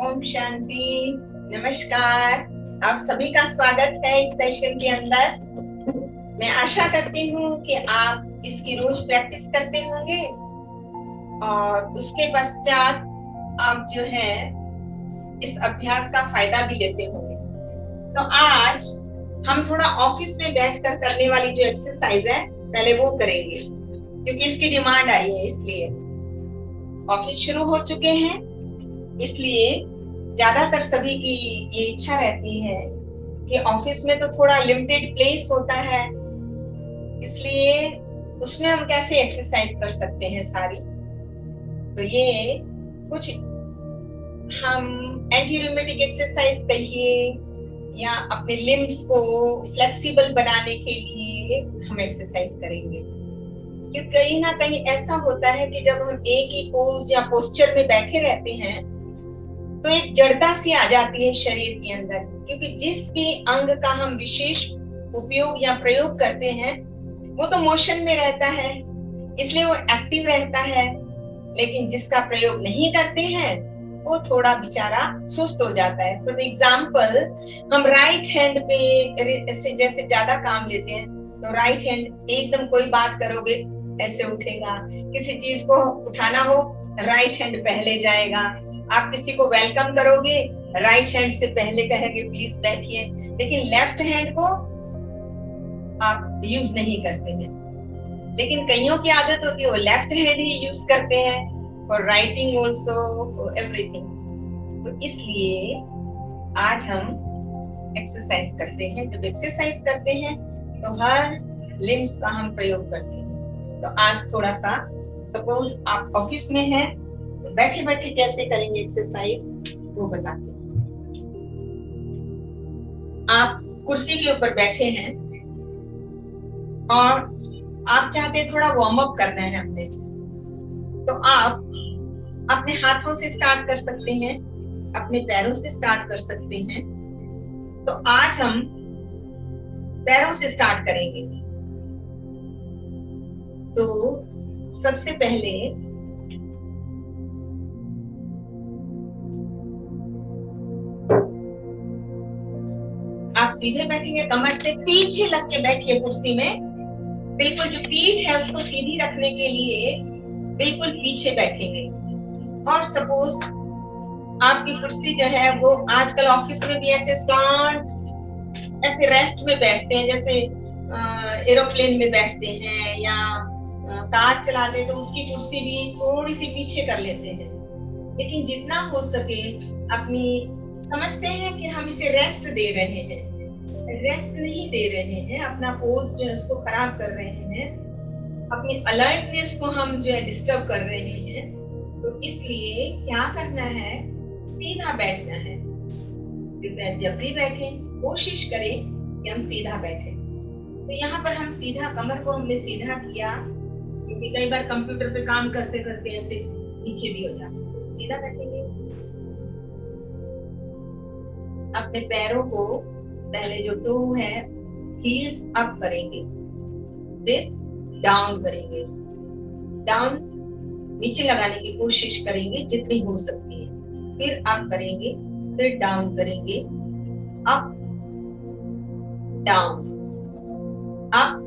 ओम शांति। नमस्कार। आप सभी का स्वागत है इस सेशन के अंदर। मैं आशा करती हूँ कि आप इसकी रोज प्रैक्टिस करते होंगे और उसके पश्चात आप जो है इस अभ्यास का फायदा भी लेते होंगे। तो आज हम थोड़ा ऑफिस में बैठकर करने वाली जो एक्सरसाइज है पहले वो करेंगे, क्योंकि इसकी डिमांड आई है। इसलिए ऑफिस शुरू हो चुके हैं, इसलिए ज्यादातर सभी की ये इच्छा रहती है कि ऑफिस में तो थोड़ा लिमिटेड प्लेस होता है, इसलिए उसमें हम कैसे एक्सरसाइज कर सकते हैं सारी। तो ये कुछ हम एंटी रूमेटिक एक्सरसाइज कहिए या अपने लिम्स को फ्लेक्सिबल बनाने के लिए हम एक्सरसाइज करेंगे। क्योंकि कहीं ना कहीं ऐसा होता है कि जब हम एक ही पोज या पोस्चर में बैठे रहते हैं तो एक जड़ता सी आ जाती है शरीर के अंदर, क्योंकि जिस भी अंग का हम विशेष उपयोग या प्रयोग करते हैं वो तो मोशन में रहता है, इसलिए वो एक्टिव रहता है। लेकिन जिसका प्रयोग नहीं करते हैं वो थोड़ा बेचारा सुस्त हो जाता है। फॉर एग्जाम्पल, हम राइट हैंड पे से जैसे ज्यादा काम लेते हैं तो राइट हैंड एकदम कोई बात करोगे ऐसे उठेगा, किसी चीज को उठाना हो राइट हैंड पहले जाएगा, आप किसी को वेलकम करोगे राइट हैंड से पहले कहेंगे प्लीज बैठिए, लेकिन लेफ्ट हैंड को आप यूज नहीं करते हैं। लेकिन कईयों की आदत होती है वो लेफ्ट हैंड ही यूज करते हैं for writing also, for everything. तो इसलिए आज हम एक्सरसाइज करते हैं। जब एक्सरसाइज करते हैं तो हर लिम्स का हम प्रयोग करते हैं। तो आज थोड़ा सा, सपोज आप ऑफिस में हैं तो बैठे बैठे कैसे करेंगे एक्सरसाइज वो बताते हैं। आप कुर्सी के ऊपर बैठे हैं और आप चाहते हैं थोड़ा वार्म अप करना है हमने, तो आप अपने हाथों से स्टार्ट कर सकते हैं, अपने पैरों से स्टार्ट कर सकते हैं। तो आज हम पैरों से स्टार्ट करेंगे। तो सबसे पहले आप सीधे बैठेंगे, कमर से पीछे लग के बैठिए कुर्सी में। बिल्कुल जो पीठ है उसको सीधी रखने के लिए बिल्कुल पीछे बैठेंगे। और सपोज आपकी कुर्सी जो है वो आजकल ऑफिस में भी ऐसे स्लांट ऐसे रेस्ट में बैठते हैं, जैसे एरोप्लेन में बैठते हैं या कार चलाते हैं तो उसकी कुर्सी भी थोड़ी सी पीछे कर लेते हैं। लेकिन जितना हो सके अपनी, समझते हैं कि हम इसे रेस्ट दे रहे हैं, रेस्ट नहीं दे रहे हैं, अपना पोज जो है उसको खराब कर रहे हैं, अपनी अलर्टनेस को हम जो है डिस्टर्ब कर रहे हैं। तो इसलिए क्या करना है, सीधा बैठना है। जब भी बैठे कोशिश करें कि हम सीधा बैठे। तो यहाँ पर हम सीधा, कमर को हमने सीधा किया, क्योंकि कई बार कंप्यूटर पे काम करते करते ऐसे नीचे भी हो जाते। सीधा बैठेंगे, अपने पैरों को पहले जो टो है हील्स अप करेंगे, फिर डाउन करेंगे, डाउन नीचे लगाने की कोशिश करेंगे जितनी हो सकती है, फिर अप करेंगे, फिर डाउन करेंगे, up down, up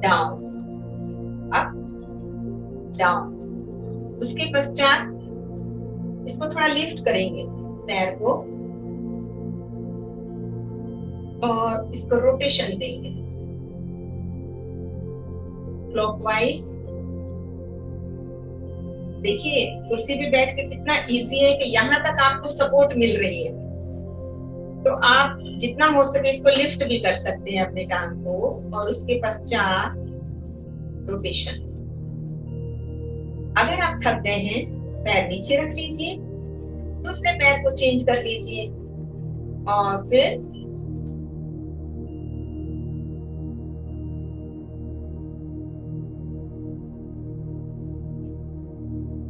down, up down. उसके पश्चात इसको थोड़ा लिफ्ट करेंगे पैर को और इसको रोटेशन देंगे क्लॉकवाइज। देखिए कुर्सी पे बैठ के कितना इजी है कि यहाँ तक आपको सपोर्ट मिल रही है, तो आप जितना हो सके इसको लिफ्ट भी कर सकते हैं अपने टांग को। और उसके पश्चात रोटेशन। अगर आप थक गए हैं पैर नीचे रख लीजिए, दूसरे पैर को चेंज कर लीजिए और फिर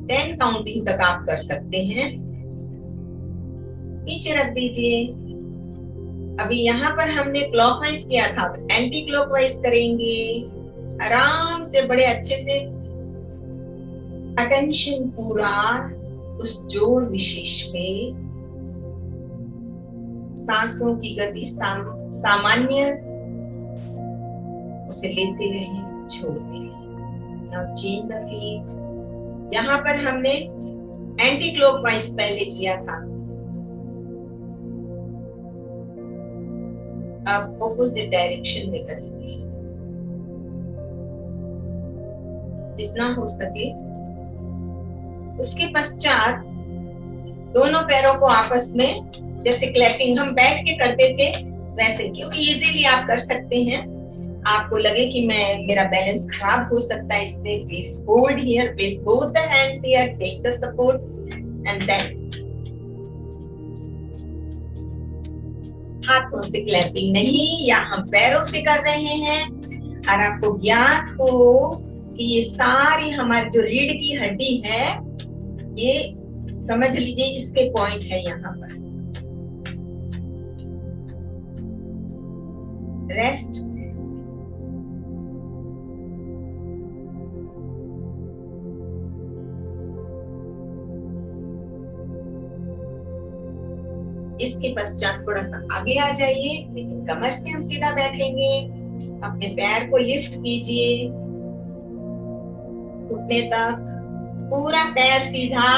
टेन काउंटिंग तक आप कर सकते हैं। नीचे रख दीजिए। अभी यहाँ पर हमने क्लॉकवाइज किया था, तो एंटी क्लॉकवाइज करेंगे। आराम से बड़े अच्छे से अटेंशन पूरा उस जोड़ विशेष पे सांसों की गति सामान्य उसे लेते रहें, छोड़ते रहें। Now change the feet. यहाँ पर हमने एंटी क्लॉकवाइज पहले किया था, अब ऑपोजिट डायरेक्शन में करेंगे जितना हो सके। उसके पश्चात दोनों पैरों को आपस में, जैसे क्लैपिंग हम बैठ के करते थे वैसे, क्योंकि इजीली आप कर सकते हैं। आपको लगे कि मेरा बैलेंस खराब हो सकता है इससे, please hold here, place both the hands here, take the support and then हाथों से क्लैपिंग नहीं, या हम पैरों से कर रहे हैं। और आपको ज्ञात हो कि ये सारी हमारी जो रीढ़ की हड्डी है, ये समझ लीजिए इसके पॉइंट है यहाँ पर। रेस्ट। इसके पश्चात थोड़ा सा आगे आ जाइए, लेकिन कमर से हम सीधा बैठेंगे। अपने पैर को लिफ्ट कीजिए घुटने तक, पूरा पैर सीधा।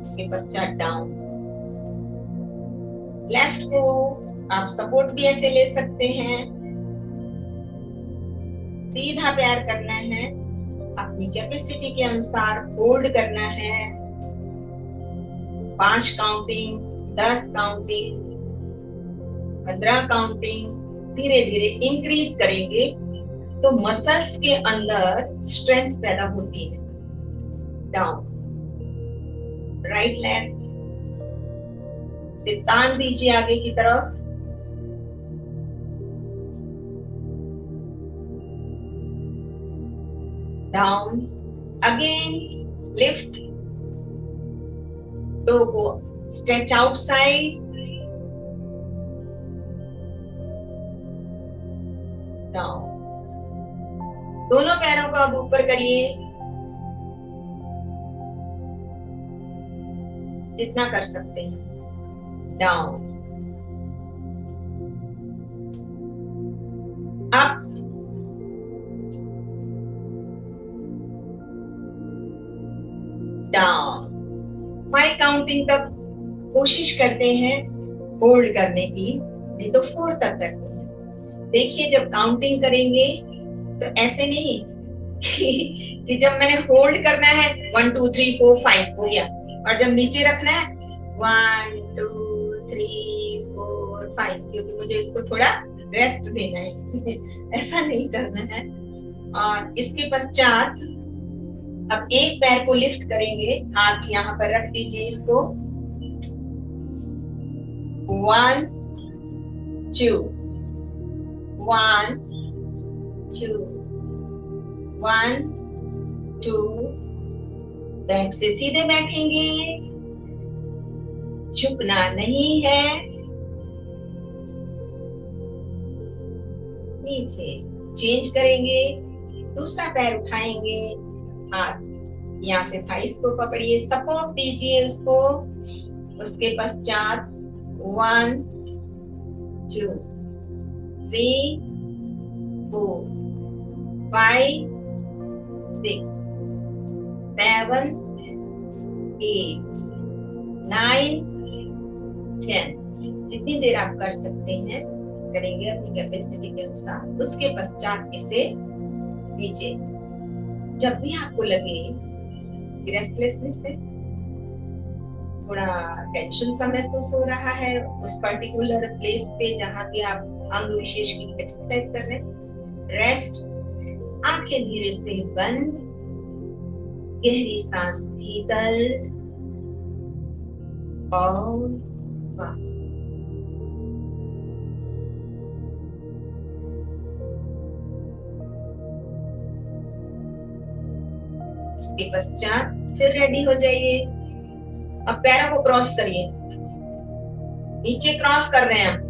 इसके पश्चात डाउन। लेफ्ट को आप सपोर्ट भी ऐसे ले सकते हैं। सीधा पैर करना है, अपनी कैपेसिटी के अनुसार होल्ड करना है। 5 काउंटिंग, 10 काउंटिंग, 15 काउंटिंग, धीरे धीरे इंक्रीज करेंगे तो मसल्स के अंदर स्ट्रेंथ पैदा होती है। डाउन। राइट लेग से तान दीजिए आगे की तरफ। डाउन अगेन, लिफ्ट, तो वो स्ट्रेच आउटसाइड, डाउन। दोनों पैरों को अब ऊपर करिए जितना कर सकते हैं। Down, up, down. 5 काउंटिंग तक कोशिश करते हैं होल्ड करने की, नहीं तो 4 तक करते हैं। देखिए जब काउंटिंग करेंगे तो ऐसे नहीं कि जब मैंने होल्ड करना है 1 2 3 4 5 हो गया, और जब नीचे रखना है 1 2 3 4 5, क्योंकि मुझे इसको थोड़ा रेस्ट देना है, इसलिए ऐसा नहीं करना है। और इसके पश्चात अब एक पैर को लिफ्ट करेंगे, हाथ यहाँ पर रख दीजिए इसको। 1 2 1 2 1 2। बैक से सीधे बैठेंगे, झुकना नहीं है। नीचे चेंज करेंगे, दूसरा पैर उठाएंगे, हाथ यहाँ से थाइस को पकड़िए, सपोर्ट दीजिए उसको। उसके पश्चात 1 2 3 4 5 6 7 8 9 10। जितनी देर आप कर सकते हैं करेंगे अपनी कैपेसिटी के अनुसार। उसके पश्चात इसे नीचे। जब भी आपको लगे कि रेस्टलेसनेस है, थोड़ा टेंशन सा महसूस हो रहा है उस पर्टिकुलर प्लेस पे जहाँ की आप अंग विशेष की एक्सरसाइज कर रहे हैं, रेस्ट। आंखें धीरे से बंद, गहरी सांस भीतर और बाहर। उसके पश्चात फिर रेडी हो जाइए। अब पैरों को क्रॉस करिए, नीचे क्रॉस कर रहे हैं हम।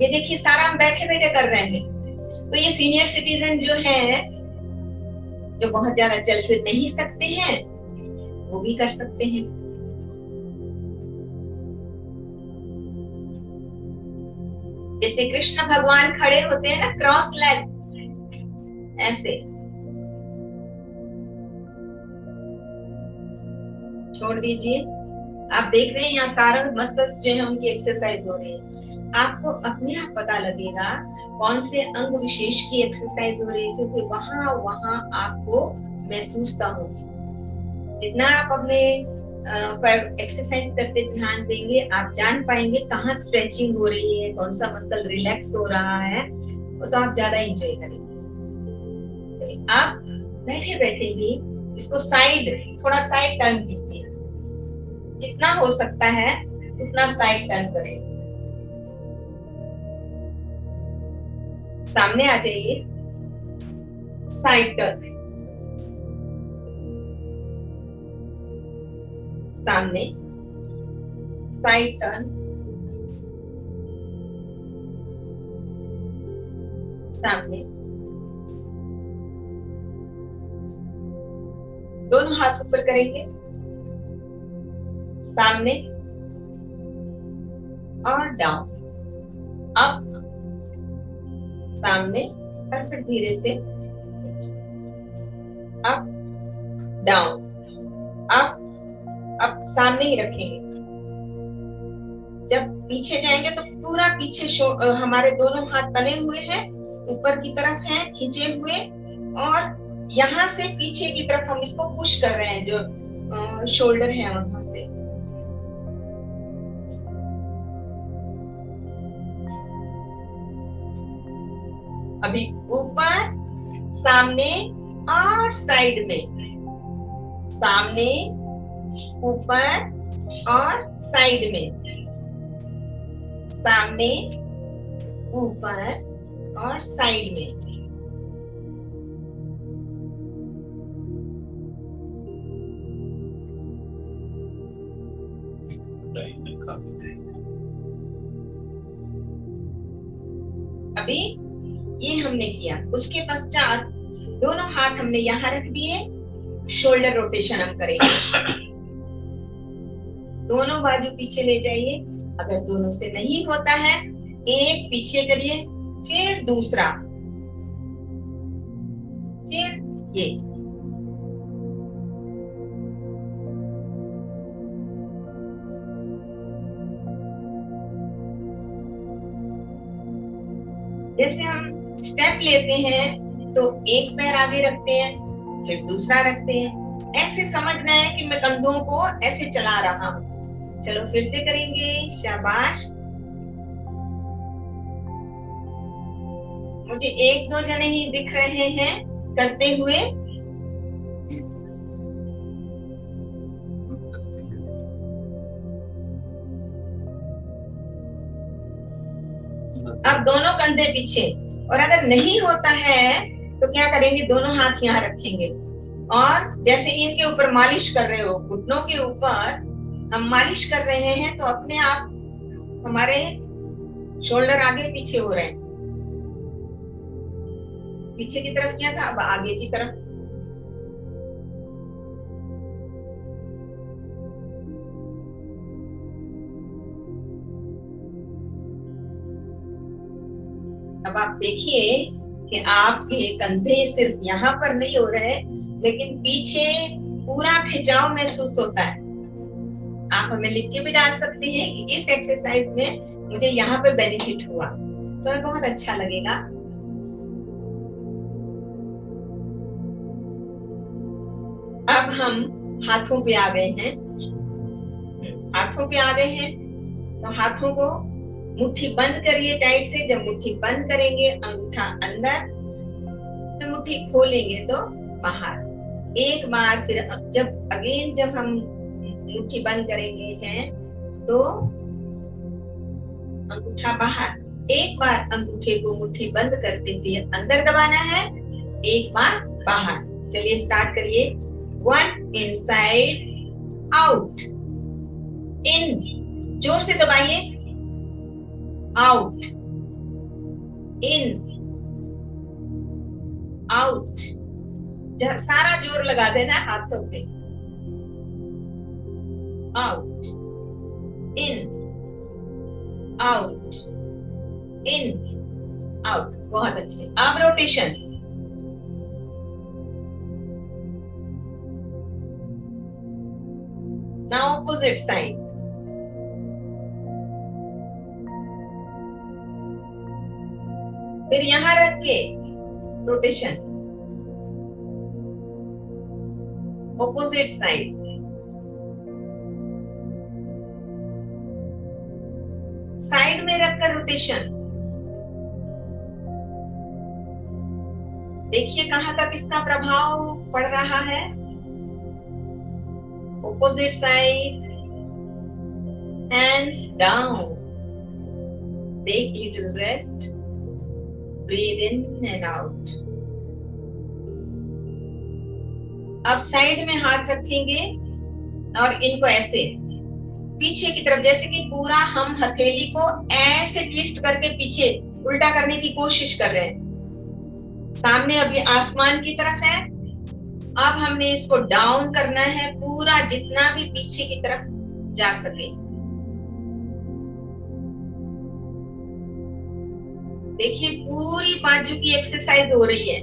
ये देखिए सारा हम बैठे बैठे कर रहे हैं। तो ये सीनियर सिटीजन जो है जो बहुत ज्यादा चल फिर नहीं सकते हैं वो भी कर सकते हैं। जैसे कृष्ण भगवान खड़े होते हैं ना क्रॉस लेग, ऐसे छोड़ दीजिए। आप देख रहे हैं यहाँ सारा मसल्स जो है उनकी एक्सरसाइज हो रही है। आपको अपने आप पता लगेगा कौन से अंग विशेष की एक्सरसाइज हो रही है, क्योंकि वहां वहां आपको महसूसता होगी। जितना आप अपने पर एक्सरसाइज करते ध्यान देंगे, आप जान पाएंगे कहाँ स्ट्रेचिंग हो रही है, कौन सा मसल रिलैक्स हो रहा है, वो तो आप ज्यादा एंजॉय करेंगे। आप बैठे बैठे भी इसको थोड़ा साइड टर्न कीजिए, जितना हो सकता है उतना साइड टर्न करें। सामने आ जाइए, साइड टर्न, सामने, साइड टर्न, सामने। दोनों हाथ ऊपर करेंगे, सामने और डाउन, अप, सामने, और फिर धीरे से अप डाउन, अप अप। सामने ही रखेंगे। जब पीछे जाएंगे तो पूरा पीछे हमारे दोनों हाथ बने हुए हैं, ऊपर की तरफ है खींचे हुए, और यहाँ से पीछे की तरफ हम इसको पुश कर रहे हैं, जो शोल्डर है वहां से। अभी ऊपर, सामने और साइड में, सामने, ऊपर और साइड में, सामने, ऊपर और साइड में। अभी ये हमने किया, उसके पश्चात दोनों हाथ हमने यहाँ रख दिए, शोल्डर रोटेशन हम करेंगे। दोनों बाजू पीछे ले जाइए। अगर दोनों से नहीं होता है, एक पीछे करिए, फिर दूसरा, फिर ये। जैसे हम स्टेप लेते हैं तो एक पैर आगे रखते हैं, फिर दूसरा रखते हैं। ऐसे समझना है कि मैं कंधों को ऐसे चला रहा हूं। चलो फिर से करेंगे, शाबाश। मुझे एक दो जने ही दिख रहे हैं करते हुए। अब दोनों कंधे पीछे, और अगर नहीं होता है तो क्या करेंगे, दोनों हाथ यहाँ रखेंगे और जैसे इनके ऊपर मालिश कर रहे हो, घुटनों के ऊपर हम मालिश कर रहे हैं, तो अपने आप हमारे शोल्डर आगे पीछे हो रहे हैं। पीछे की तरफ किया था, अब आगे की तरफ। अब आप देखिए कि आपके कंधे सिर्फ यहाँ पर नहीं हो रहे, लेकिन पीछे पूरा खिंचाव महसूस होता है। आप हमें लिख के भी डाल सकते हैं कि इस एक्सरसाइज में मुझे यहाँ पे बेनिफिट हुआ, तो हमें बहुत अच्छा लगेगा। अब हम हाथों पे आ गए हैं, हाथों पे आ गए हैं, तो हाथों को मुट्ठी बंद करिए टाइट से। जब मुट्ठी बंद करेंगे, अंगूठा अंदर, तो मुट्ठी खोलेंगे तो बाहर। एक बार फिर जब हम मुट्ठी बंद करेंगे हैं तो अंगूठा बाहर। एक बार अंगूठे को मुट्ठी बंद करते हुए अंदर दबाना है, एक बार बाहर। चलिए स्टार्ट करिए। 1 इनसाइड, आउट, इन, जोर से दबाइए, आउट, इन, आउट, सारा जोर लगा देना हाथों पे। Out in, out in, out. बहुत अच्छे। अब रोटेशन। Now opposite side. फिर यहां रख के रोटेशन, ऑपोजिट साइड। साइड में रखकर रोटेशन। देखिए कहां तक इसका प्रभाव पड़ रहा है। Opposite side, hands down, take little rest, breathe in and out. अब साइड में हाथ रखेंगे और इनको ऐसे पीछे की तरफ, जैसे कि पूरा हम हथेली को ऐसे ट्विस्ट करके पीछे उल्टा करने की कोशिश कर रहे हैं। सामने अभी आसमान की तरफ है, अब हमने इसको डाउन करना है पूरा, जितना भी पीछे की तरफ जा सके। देखिए पूरी बाजू की एक्सरसाइज हो रही है।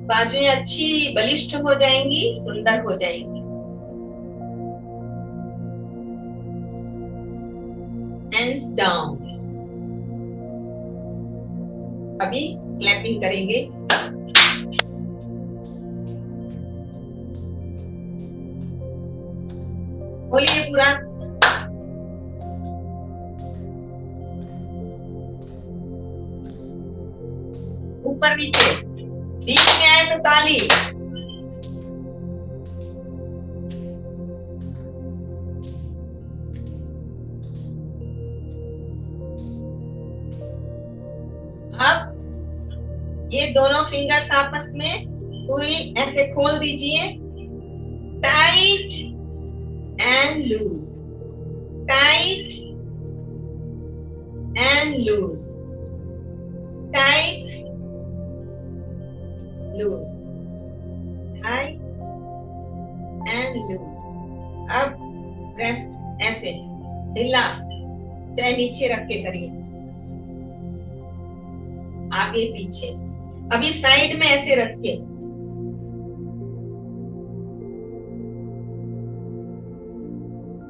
बाजुएं अच्छी बलिष्ठ हो जाएंगी, सुंदर हो जाएंगी। Hands down. अभी क्लैपिंग करेंगे। बोलिए पूरा। ऊपर नीचे, बीच में आए तो ताली। अब ये दोनों फिंगर्स आपस में पूरी ऐसे खोल दीजिए। Tight and loose, tight and loose, tight loose, tight and loose. अब रेस्ट ऐसे ढीला, चाहे नीचे रख के करिए, आगे पीछे। अभी साइड में ऐसे रखिए।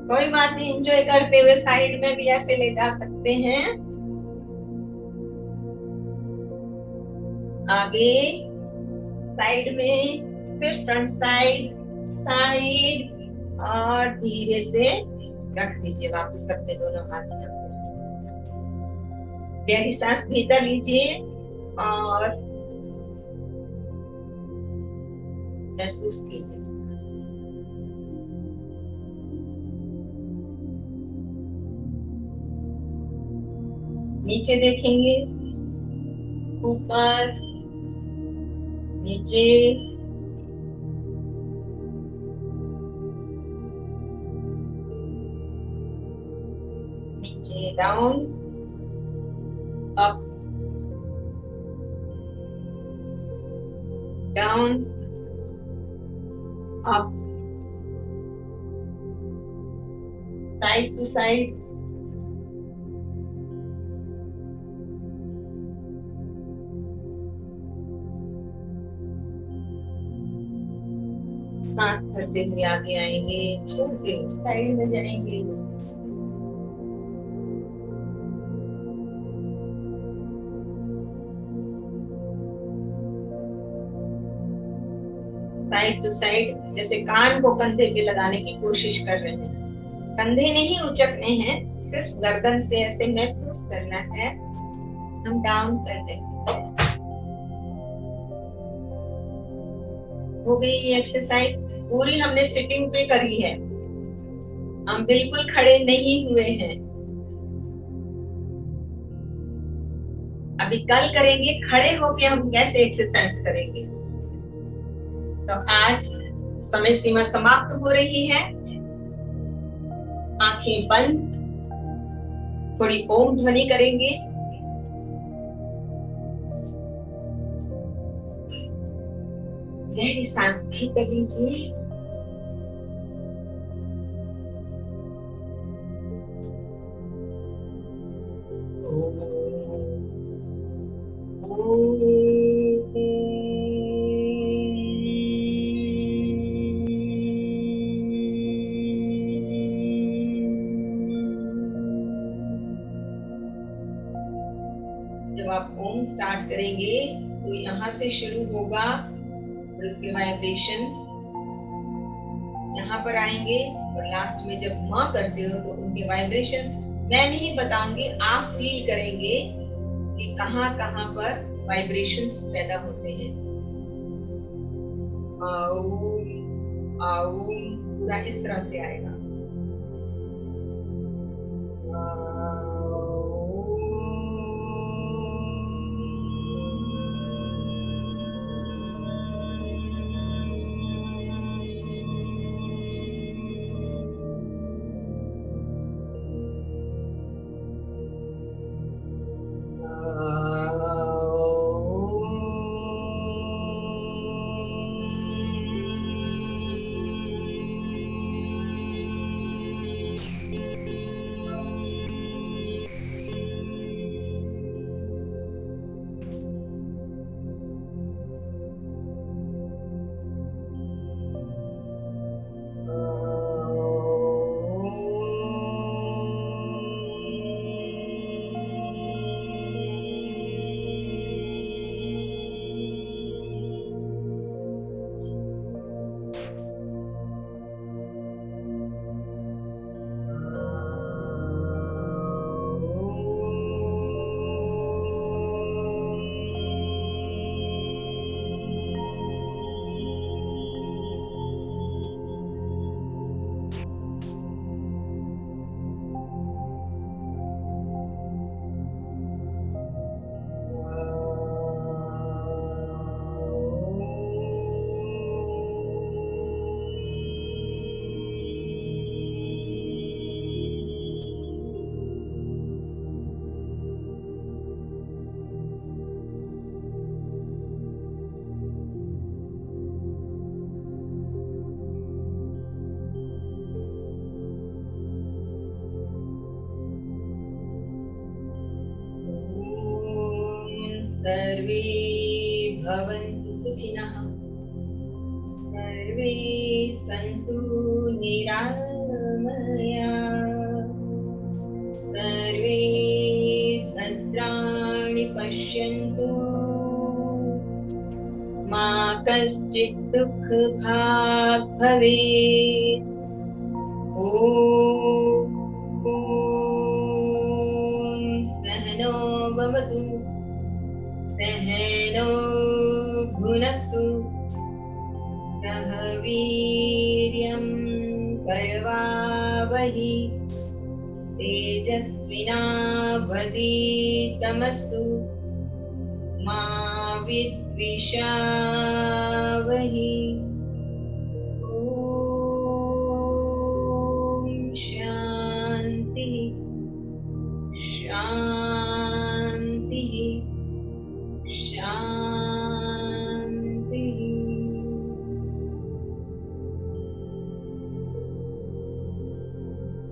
कोई बात नहीं, एंजॉय करते हुए साइड में भी ऐसे ले जा सकते हैं। आगे साइड में, फिर फ्रंट साइड, साइड, और धीरे से रख दीजिए वापस अपने दोनों हाथ यहाँ पे। गहरी सांस भीतर लीजिए और महसूस कीजिए। नीचे देखेंगे, ऊपर, नीचे, नीचे, down, up, down, up, side to side, सांस भरते हुए आगे आएंगे, छोड़ते साइड में जाएंगे। साइड टू साइड, जैसे कान को कंधे पे लगाने की कोशिश कर रहे हैं। कंधे नहीं उचकने हैं, सिर्फ गर्दन से ऐसे महसूस करना है। हम डाउन कर देंगे। हो गई ये एक्सरसाइज पूरी, हमने सिटिंग पे करी है, हम बिल्कुल खड़े नहीं हुए हैं। अभी कल करेंगे खड़े होके हम कैसे एक्सरसाइज करेंगे। तो आज समय सीमा समाप्त हो रही है। आंखें बंद, थोड़ी ओम ध्वनि करेंगे। गहरी सांस भीतर लीजिए, जब आप ओम स्टार्ट करेंगे तो यहाँ से शुरू होगा, फिर उसके वाइब्रेशन यहाँ पर आएंगे और लास्ट में जब माँ करते हो तो उनके वाइब्रेशन मैं नहीं बताऊंगी, आप फील करेंगे कि कहाँ कहाँ पर वाइब्रेशंस पैदा होते हैं। आऊम आऊम पूरा इस तरह से आएगा। सर्वे भवन्तु सुखिनः, सर्वे सन्तु निरामयाः, सर्वे भद्राणि पश्यन्तु, मा कश्चित् दुःखभाग् भवेत्। ॐ सहनो भवतु, सहनो भुनक्तु, सह वीर्यं करवावहि, तेजस्विनावधीतमस्तु, मा विद्विषावहि। ॐ शान्ति शान्ति शांति।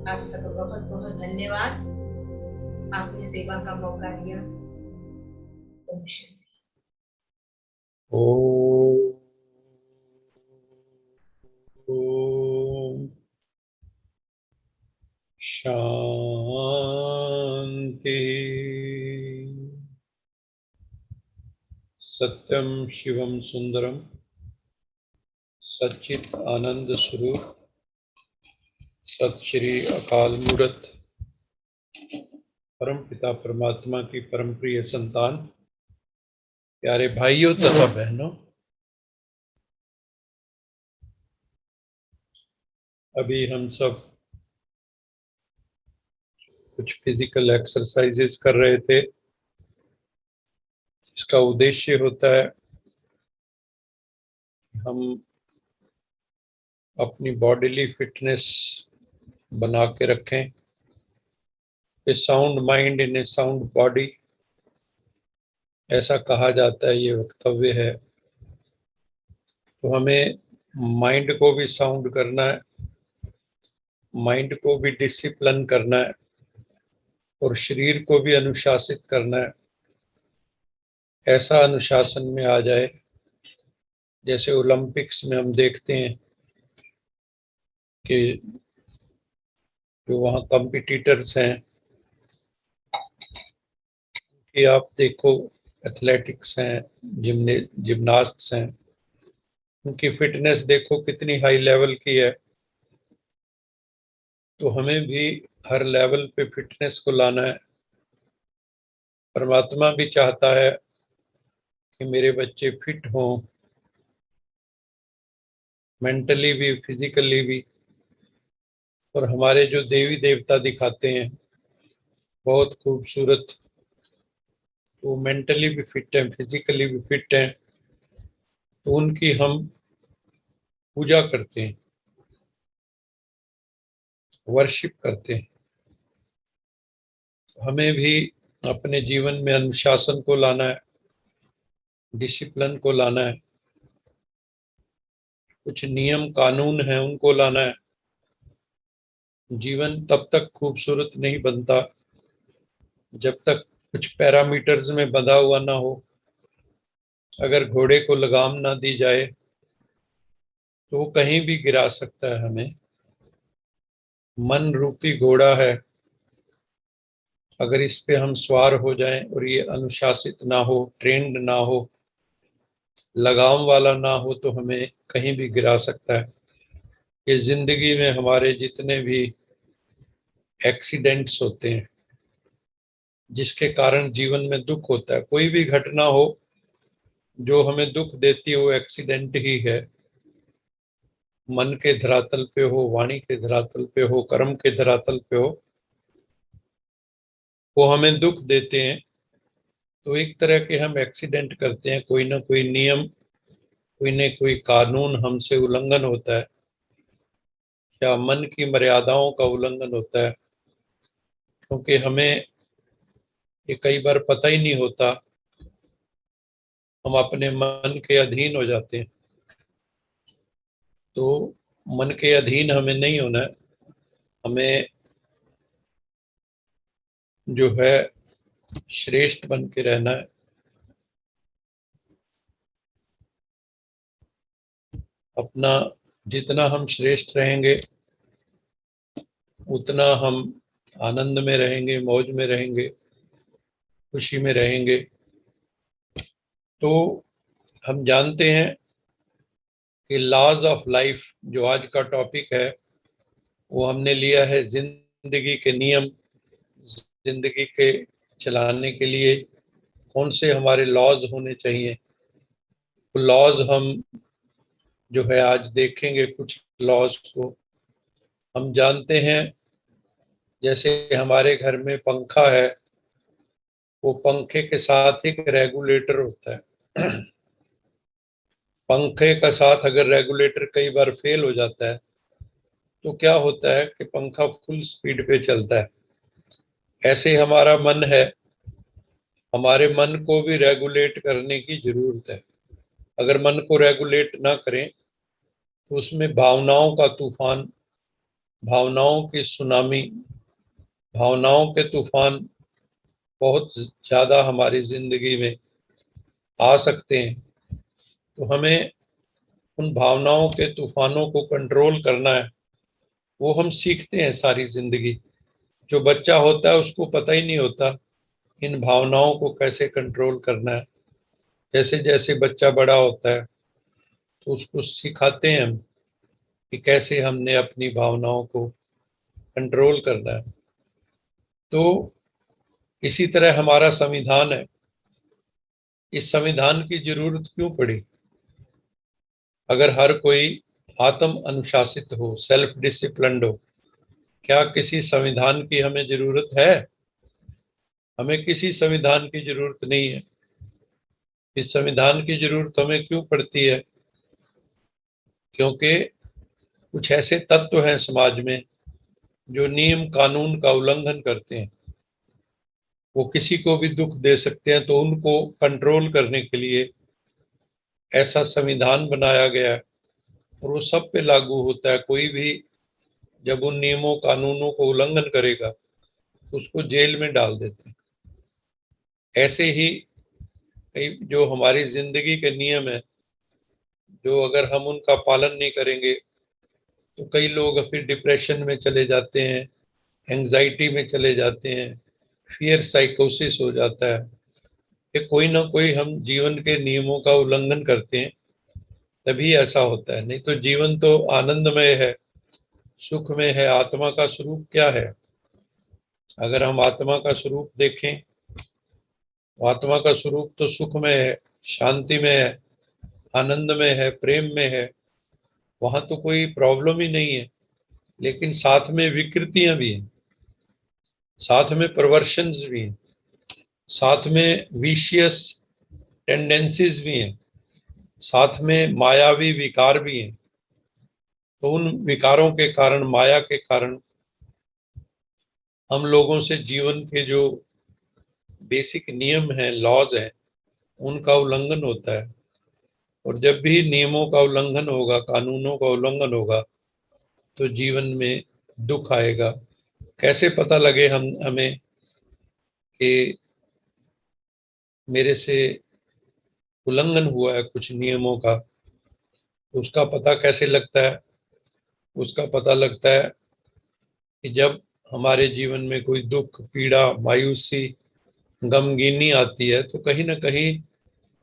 आप सबको बहुत बहुत धन्यवाद, आपने सेवा का मौका दिया। ओम शांति। ओम शांति। सत्यम शिवम सुंदरम सच्चित आनंद स्वरूप सत श्री अकाल मूर्त परम पिता परमात्मा की परम प्रिय संतान, प्यारे भाइयों तथा बहनों, अभी हम सब कुछ फिजिकल एक्सरसाइजेस कर रहे थे। इसका उद्देश्य होता है हम अपनी बॉडीली फिटनेस बना के रखें, a sound mind in a sound body, ऐसा कहा जाता है, ये वक्तव्य है। तो हमें माइंड को भी साउंड करना है, माइंड को भी डिसिप्लिन करना है और शरीर को भी अनुशासित करना है। ऐसा अनुशासन में आ जाए जैसे ओलंपिक्स में हम देखते हैं कि जो वहाँ कॉम्पिटिटर्स हैं कि आप देखो, एथलेटिक्स हैं, जिम्नास्ट्स हैं, उनकी फिटनेस देखो कितनी हाई लेवल की है। तो हमें भी हर लेवल पे फिटनेस को लाना है। परमात्मा भी चाहता है कि मेरे बच्चे फिट हों, मेंटली भी फिजिकली भी। और हमारे जो देवी देवता दिखाते हैं बहुत खूबसूरत, वो मेंटली भी फिट हैं, फिजिकली भी फिट हैं, तो उनकी हम पूजा करते हैं, वर्शिप करते हैं। हमें भी अपने जीवन में अनुशासन को लाना है, डिसिप्लिन को लाना है, कुछ नियम कानून हैं उनको लाना है। जीवन तब तक खूबसूरत नहीं बनता जब तक कुछ पैरामीटर्स में बंधा हुआ ना हो। अगर घोड़े को लगाम ना दी जाए तो वो कहीं भी गिरा सकता है हमें। मन रूपी घोड़ा है, अगर इस पे हम सवार हो जाएं और ये अनुशासित ना हो, ट्रेंड ना हो, लगाम वाला ना हो, तो हमें कहीं भी गिरा सकता है। ये जिंदगी में हमारे जितने भी एक्सीडेंट्स होते हैं जिसके कारण जीवन में दुख होता है, कोई भी घटना हो जो हमें दुख देती है वो एक्सीडेंट ही है। मन के धरातल पे हो, वाणी के धरातल पे हो, कर्म के धरातल पे हो, वो हमें दुख देते हैं। तो एक तरह के हम एक्सीडेंट करते हैं, कोई ना कोई नियम, कोई न कोई कानून हमसे उल्लंघन होता है, या मन की मर्यादाओं का उल्लंघन होता है। क्योंकि हमें ये कई बार पता ही नहीं होता, हम अपने मन के अधीन हो जाते हैं। तो मन के अधीन हमें नहीं होना है, हमें जो है श्रेष्ठ बन के रहना है। अपना जितना हम श्रेष्ठ रहेंगे उतना हम आनंद में रहेंगे, मौज में रहेंगे, खुशी में रहेंगे। तो हम जानते हैं कि लॉज ऑफ लाइफ जो आज का टॉपिक है वो हमने लिया है जिंदगी के नियम। जिंदगी के चलाने के लिए कौन से हमारे लॉज होने चाहिए, तो लॉज हम जो है आज देखेंगे। कुछ लॉज को हम जानते हैं, जैसे हमारे घर में पंखा है, वो पंखे के साथ एक रेगुलेटर होता है। पंखे का साथ अगर रेगुलेटर कई बार फेल हो जाता है तो क्या होता है कि पंखा फुल स्पीड पे चलता है। ऐसे हमारा मन है, हमारे मन को भी रेगुलेट करने की जरूरत है। अगर मन को रेगुलेट ना करें तो उसमें भावनाओं का तूफान, भावनाओं की सुनामी, भावनाओं के तूफान बहुत ज्यादा हमारी जिंदगी में आ सकते हैं। तो हमें उन भावनाओं के तूफानों को कंट्रोल करना है। वो हम सीखते हैं सारी जिंदगी। जो बच्चा होता है उसको पता ही नहीं होता इन भावनाओं को कैसे कंट्रोल करना है। जैसे जैसे बच्चा बड़ा होता है तो उसको सिखाते हैं हम कि कैसे हमने अपनी भावनाओं को कंट्रोल करना है। तो इसी तरह हमारा संविधान है। इस संविधान की जरूरत क्यों पड़ी? अगर हर कोई आत्म अनुशासित हो, सेल्फ डिसिप्लिन्ड हो, क्या किसी संविधान की हमें जरूरत है? हमें किसी संविधान की जरूरत नहीं है। इस संविधान की जरूरत हमें क्यों पड़ती है? क्योंकि कुछ ऐसे तत्व हैं समाज में जो नियम कानून का उल्लंघन करते हैं। वो किसी को भी दुख दे सकते हैं, तो उनको कंट्रोल करने के लिए ऐसा संविधान बनाया गया है और वो सब पे लागू होता है। कोई भी जब उन नियमों कानूनों को उल्लंघन करेगा तो उसको जेल में डाल देते हैं। ऐसे ही कई जो हमारी जिंदगी के नियम है, जो अगर हम उनका पालन नहीं करेंगे तो कई लोग फिर डिप्रेशन में चले जाते हैं, एंजाइटी में चले जाते हैं, फियर साइकोसिस हो जाता है। कि कोई ना कोई हम जीवन के नियमों का उल्लंघन करते हैं, तभी ऐसा होता है। नहीं तो जीवन तो आनंदमय है, सुख में है। आत्मा का स्वरूप क्या है? अगर हम आत्मा का स्वरूप देखें तो आत्मा का स्वरूप तो सुख में है, शांति में है, आनंद में है, प्रेम में है। वहां तो कोई प्रॉब्लम ही नहीं है। लेकिन साथ में विकृतियां भी हैं, साथ में परवर्शंस भी हैं, साथ में विशियस टेंडेंसीज भी हैं, साथ में मायावी विकार भी हैं। तो उन विकारों के कारण, माया के कारण हम लोगों से जीवन के जो बेसिक नियम हैं, लॉज हैं, उनका उल्लंघन होता है। और जब भी नियमों का उल्लंघन होगा, कानूनों का उल्लंघन होगा, तो जीवन में दुख आएगा। कैसे पता लगे हमें कि मेरे से उल्लंघन हुआ है कुछ नियमों का? तो उसका पता कैसे लगता है? उसका पता लगता है कि जब हमारे जीवन में कोई दुख, पीड़ा, मायूसी, गमगीनी आती है, तो कहीं ना कहीं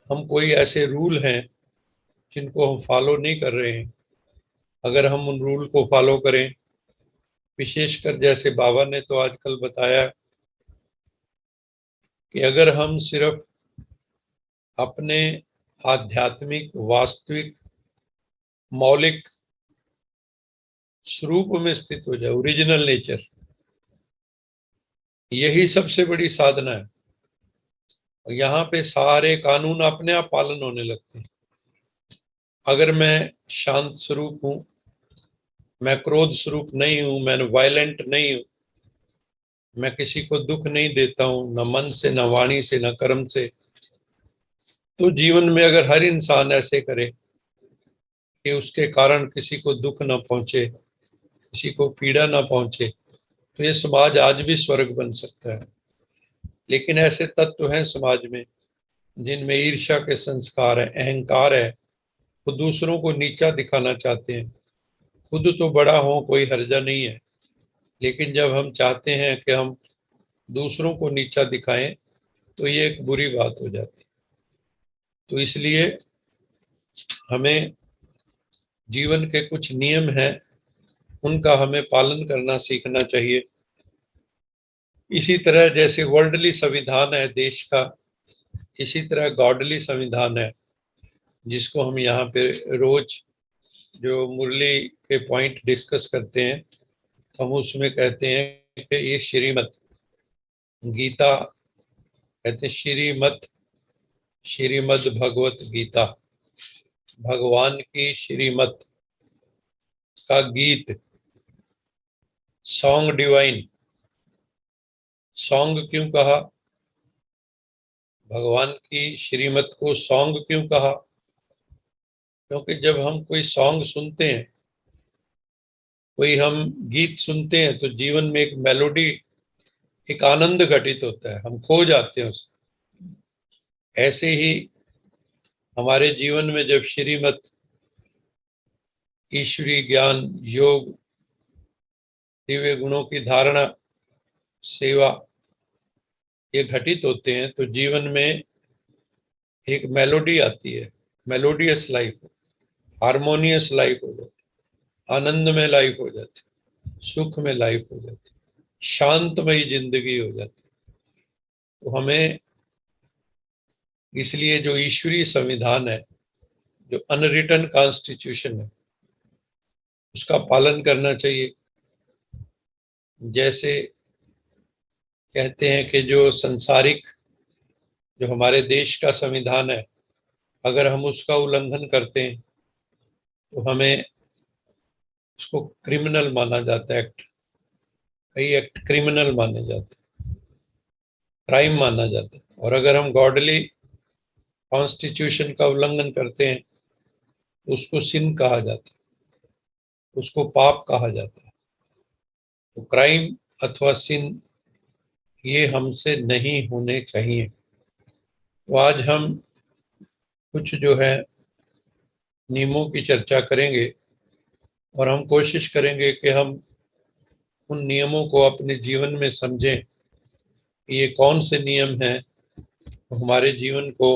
हम कोई ऐसे रूल हैं जिनको हम फॉलो नहीं कर रहे हैं। अगर हम उन रूल को फॉलो करें, विशेषकर जैसे बाबा ने तो आजकल बताया कि अगर हम सिर्फ अपने आध्यात्मिक, वास्तविक, मौलिक स्वरूप में स्थित हो जाए, ओरिजिनल नेचर, यही सबसे बड़ी साधना है। और यहाँ पे सारे कानून अपने आप पालन होने लगते हैं। अगर मैं शांत स्वरूप हूँ, मैं क्रोध स्वरूप नहीं हूँ, मैं वायलेंट नहीं हूँ, मैं किसी को दुख नहीं देता हूँ, न मन से, न वाणी से, न कर्म से, तो जीवन में अगर हर इंसान ऐसे करे कि उसके कारण किसी को दुख न पहुंचे, किसी को पीड़ा न पहुंचे, तो ये समाज आज भी स्वर्ग बन सकता है। लेकिन ऐसे तत्व हैं समाज में जिनमें ईर्ष्या के संस्कार है, अहंकार है, वो दूसरों को नीचा दिखाना चाहते हैं। खुद तो बड़ा हो, कोई हर्जा नहीं है, लेकिन जब हम चाहते हैं कि हम दूसरों को नीचा दिखाएं, तो ये एक बुरी बात हो जाती है। तो इसलिए हमें जीवन के कुछ नियम हैं, उनका हमें पालन करना सीखना चाहिए। इसी तरह जैसे वर्ल्डली संविधान है देश का, इसी तरह गॉडली संविधान है, जिसको हम यहाँ पे रोज जो मुरली के पॉइंट डिस्कस करते हैं, हम उसमें कहते हैं कि ये श्रीमत गीता, कहते हैं श्रीमद भगवत गीता, भगवान की श्रीमत का गीत, सॉन्ग डिवाइन। सॉन्ग क्यों कहा? भगवान की श्रीमत को सॉन्ग क्यों कहा? क्योंकि जब हम कोई सॉन्ग सुनते हैं, कोई हम गीत सुनते हैं, तो जीवन में एक मेलोडी, एक आनंद घटित होता है, हम खो जाते हैं उसमें। ऐसे ही हमारे जीवन में जब श्रीमत, ईश्वरी ज्ञान, योग, दिव्य गुणों की धारणा, सेवा, ये घटित होते हैं, तो जीवन में एक मेलोडी आती है, मेलोडियस लाइफ, हारमोनियस लाइफ हो जाती, आनंदमय लाइफ हो जाती, सुख में लाइफ हो जाती, शांतमयी जिंदगी हो जाती। तो हमें इसलिए जो ईश्वरीय संविधान है, जो अनरिटन कॉन्स्टिट्यूशन है, उसका पालन करना चाहिए। जैसे कहते हैं कि जो संसारिक, जो हमारे देश का संविधान है, अगर हम उसका उल्लंघन करते हैं तो हमें उसको क्रिमिनल माना जाता है, एक्ट, कई एक्ट क्रिमिनल माने जाते हैं। क्राइम माना जाता है। और अगर हम गॉडली कॉन्स्टिट्यूशन का उल्लंघन करते हैं तो उसको सिन कहा जाता है, उसको पाप कहा जाता है। तो क्राइम अथवा सिन ये हमसे नहीं होने चाहिए। तो आज हम कुछ जो है नियमों की चर्चा करेंगे और हम कोशिश करेंगे कि हम उन नियमों को अपने जीवन में समझें कि ये कौन से नियम हैं जो हमारे जीवन को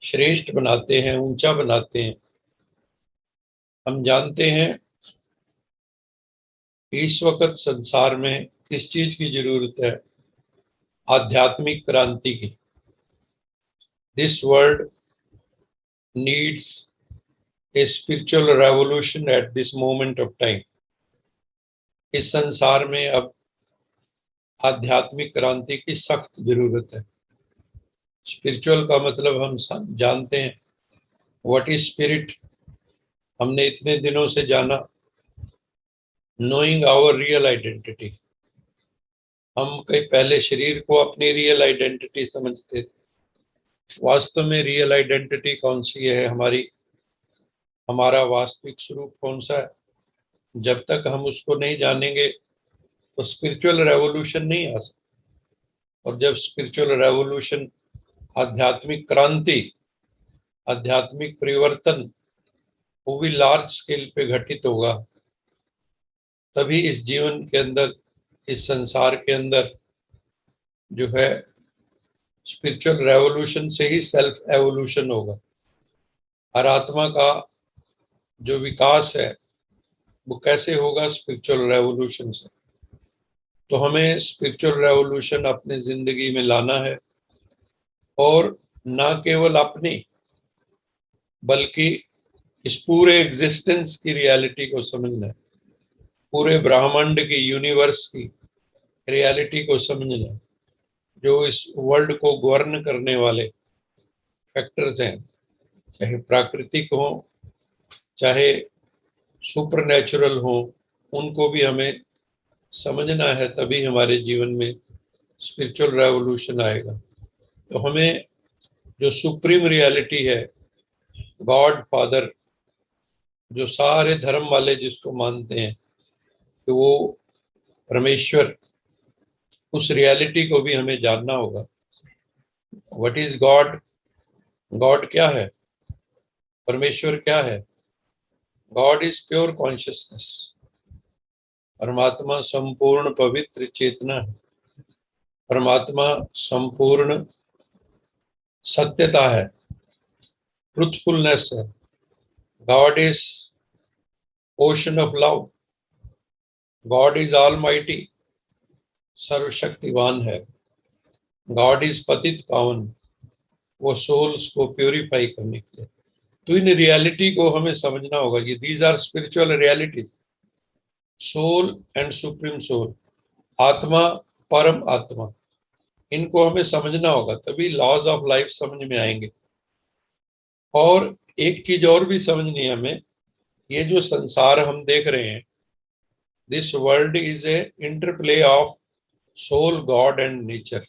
श्रेष्ठ बनाते हैं, ऊंचा बनाते हैं। हम जानते हैं कि इस वक्त संसार में किस चीज की जरूरत है? आध्यात्मिक क्रांति की। This world needs a spiritual revolution at this moment of time. इस संसार में अब आध्यात्मिक क्रांति की सख्त जरूरत है। स्पिरिचुअल का मतलब हम जानते हैं, व्हाट इज स्पिरिट। हमने इतने दिनों से जाना, नोइंग आवर रियल आइडेंटिटी। हम कई पहले शरीर को अपनी रियल आइडेंटिटी समझते थे। वास्तव में रियल आइडेंटिटी कौन सी है हमारी, हमारा वास्तविक स्वरूप कौन सा है? जब तक हम उसको नहीं जानेंगे तो स्पिरिचुअल रेवोल्यूशन नहीं आ सकता। और जब स्पिरिचुअल रेवोल्यूशन, आध्यात्मिक क्रांति, आध्यात्मिक परिवर्तन वो भी लार्ज स्केल पे घटित होगा, तभी इस जीवन के अंदर, इस संसार के अंदर जो है स्पिरिचुअल रेवोल्यूशन से ही सेल्फ एवोल्यूशन होगा। हर आत्मा का जो विकास है वो कैसे होगा? स्पिरिचुअल रेवोल्यूशन से। तो हमें स्पिरिचुअल रेवोल्यूशन अपने जिंदगी में लाना है, और ना केवल अपनी बल्कि इस पूरे एग्जिस्टेंस की रियलिटी को समझना है, पूरे ब्रह्मांड की, यूनिवर्स की रियलिटी को समझना है। जो इस वर्ल्ड को गवर्न करने वाले फैक्टर्स हैं, चाहे प्राकृतिक हो चाहे सुपर नेचुरल हो, उनको भी हमें समझना है, तभी हमारे जीवन में स्पिरिचुअल रेवोल्यूशन आएगा। तो हमें जो सुप्रीम रियलिटी है, गॉड फादर, जो सारे धर्म वाले जिसको मानते हैं कि वो परमेश्वर, उस रियलिटी को भी हमें जानना होगा। What is God? गॉड क्या है? परमेश्वर क्या है? God is pure consciousness. परमात्मा संपूर्ण पवित्र चेतना है। परमात्मा संपूर्ण सत्यता है, ट्रुथफुलनेस है। God is ocean of love. God is almighty, सर्वशक्तिवान है। गॉड इज पतित पावन, वो सोल्स को प्योरीफाई करने के लिए। तो इन रियलिटी को हमें समझना होगा कि these are spiritual realities. Soul and supreme soul, आत्मा, परम आत्मा, इनको हमें समझना होगा, तभी लॉज ऑफ लाइफ समझ में आएंगे। और एक चीज और भी समझनी है हमें, ये जो संसार हम देख रहे हैं, this world is a interplay of soul, God and nature.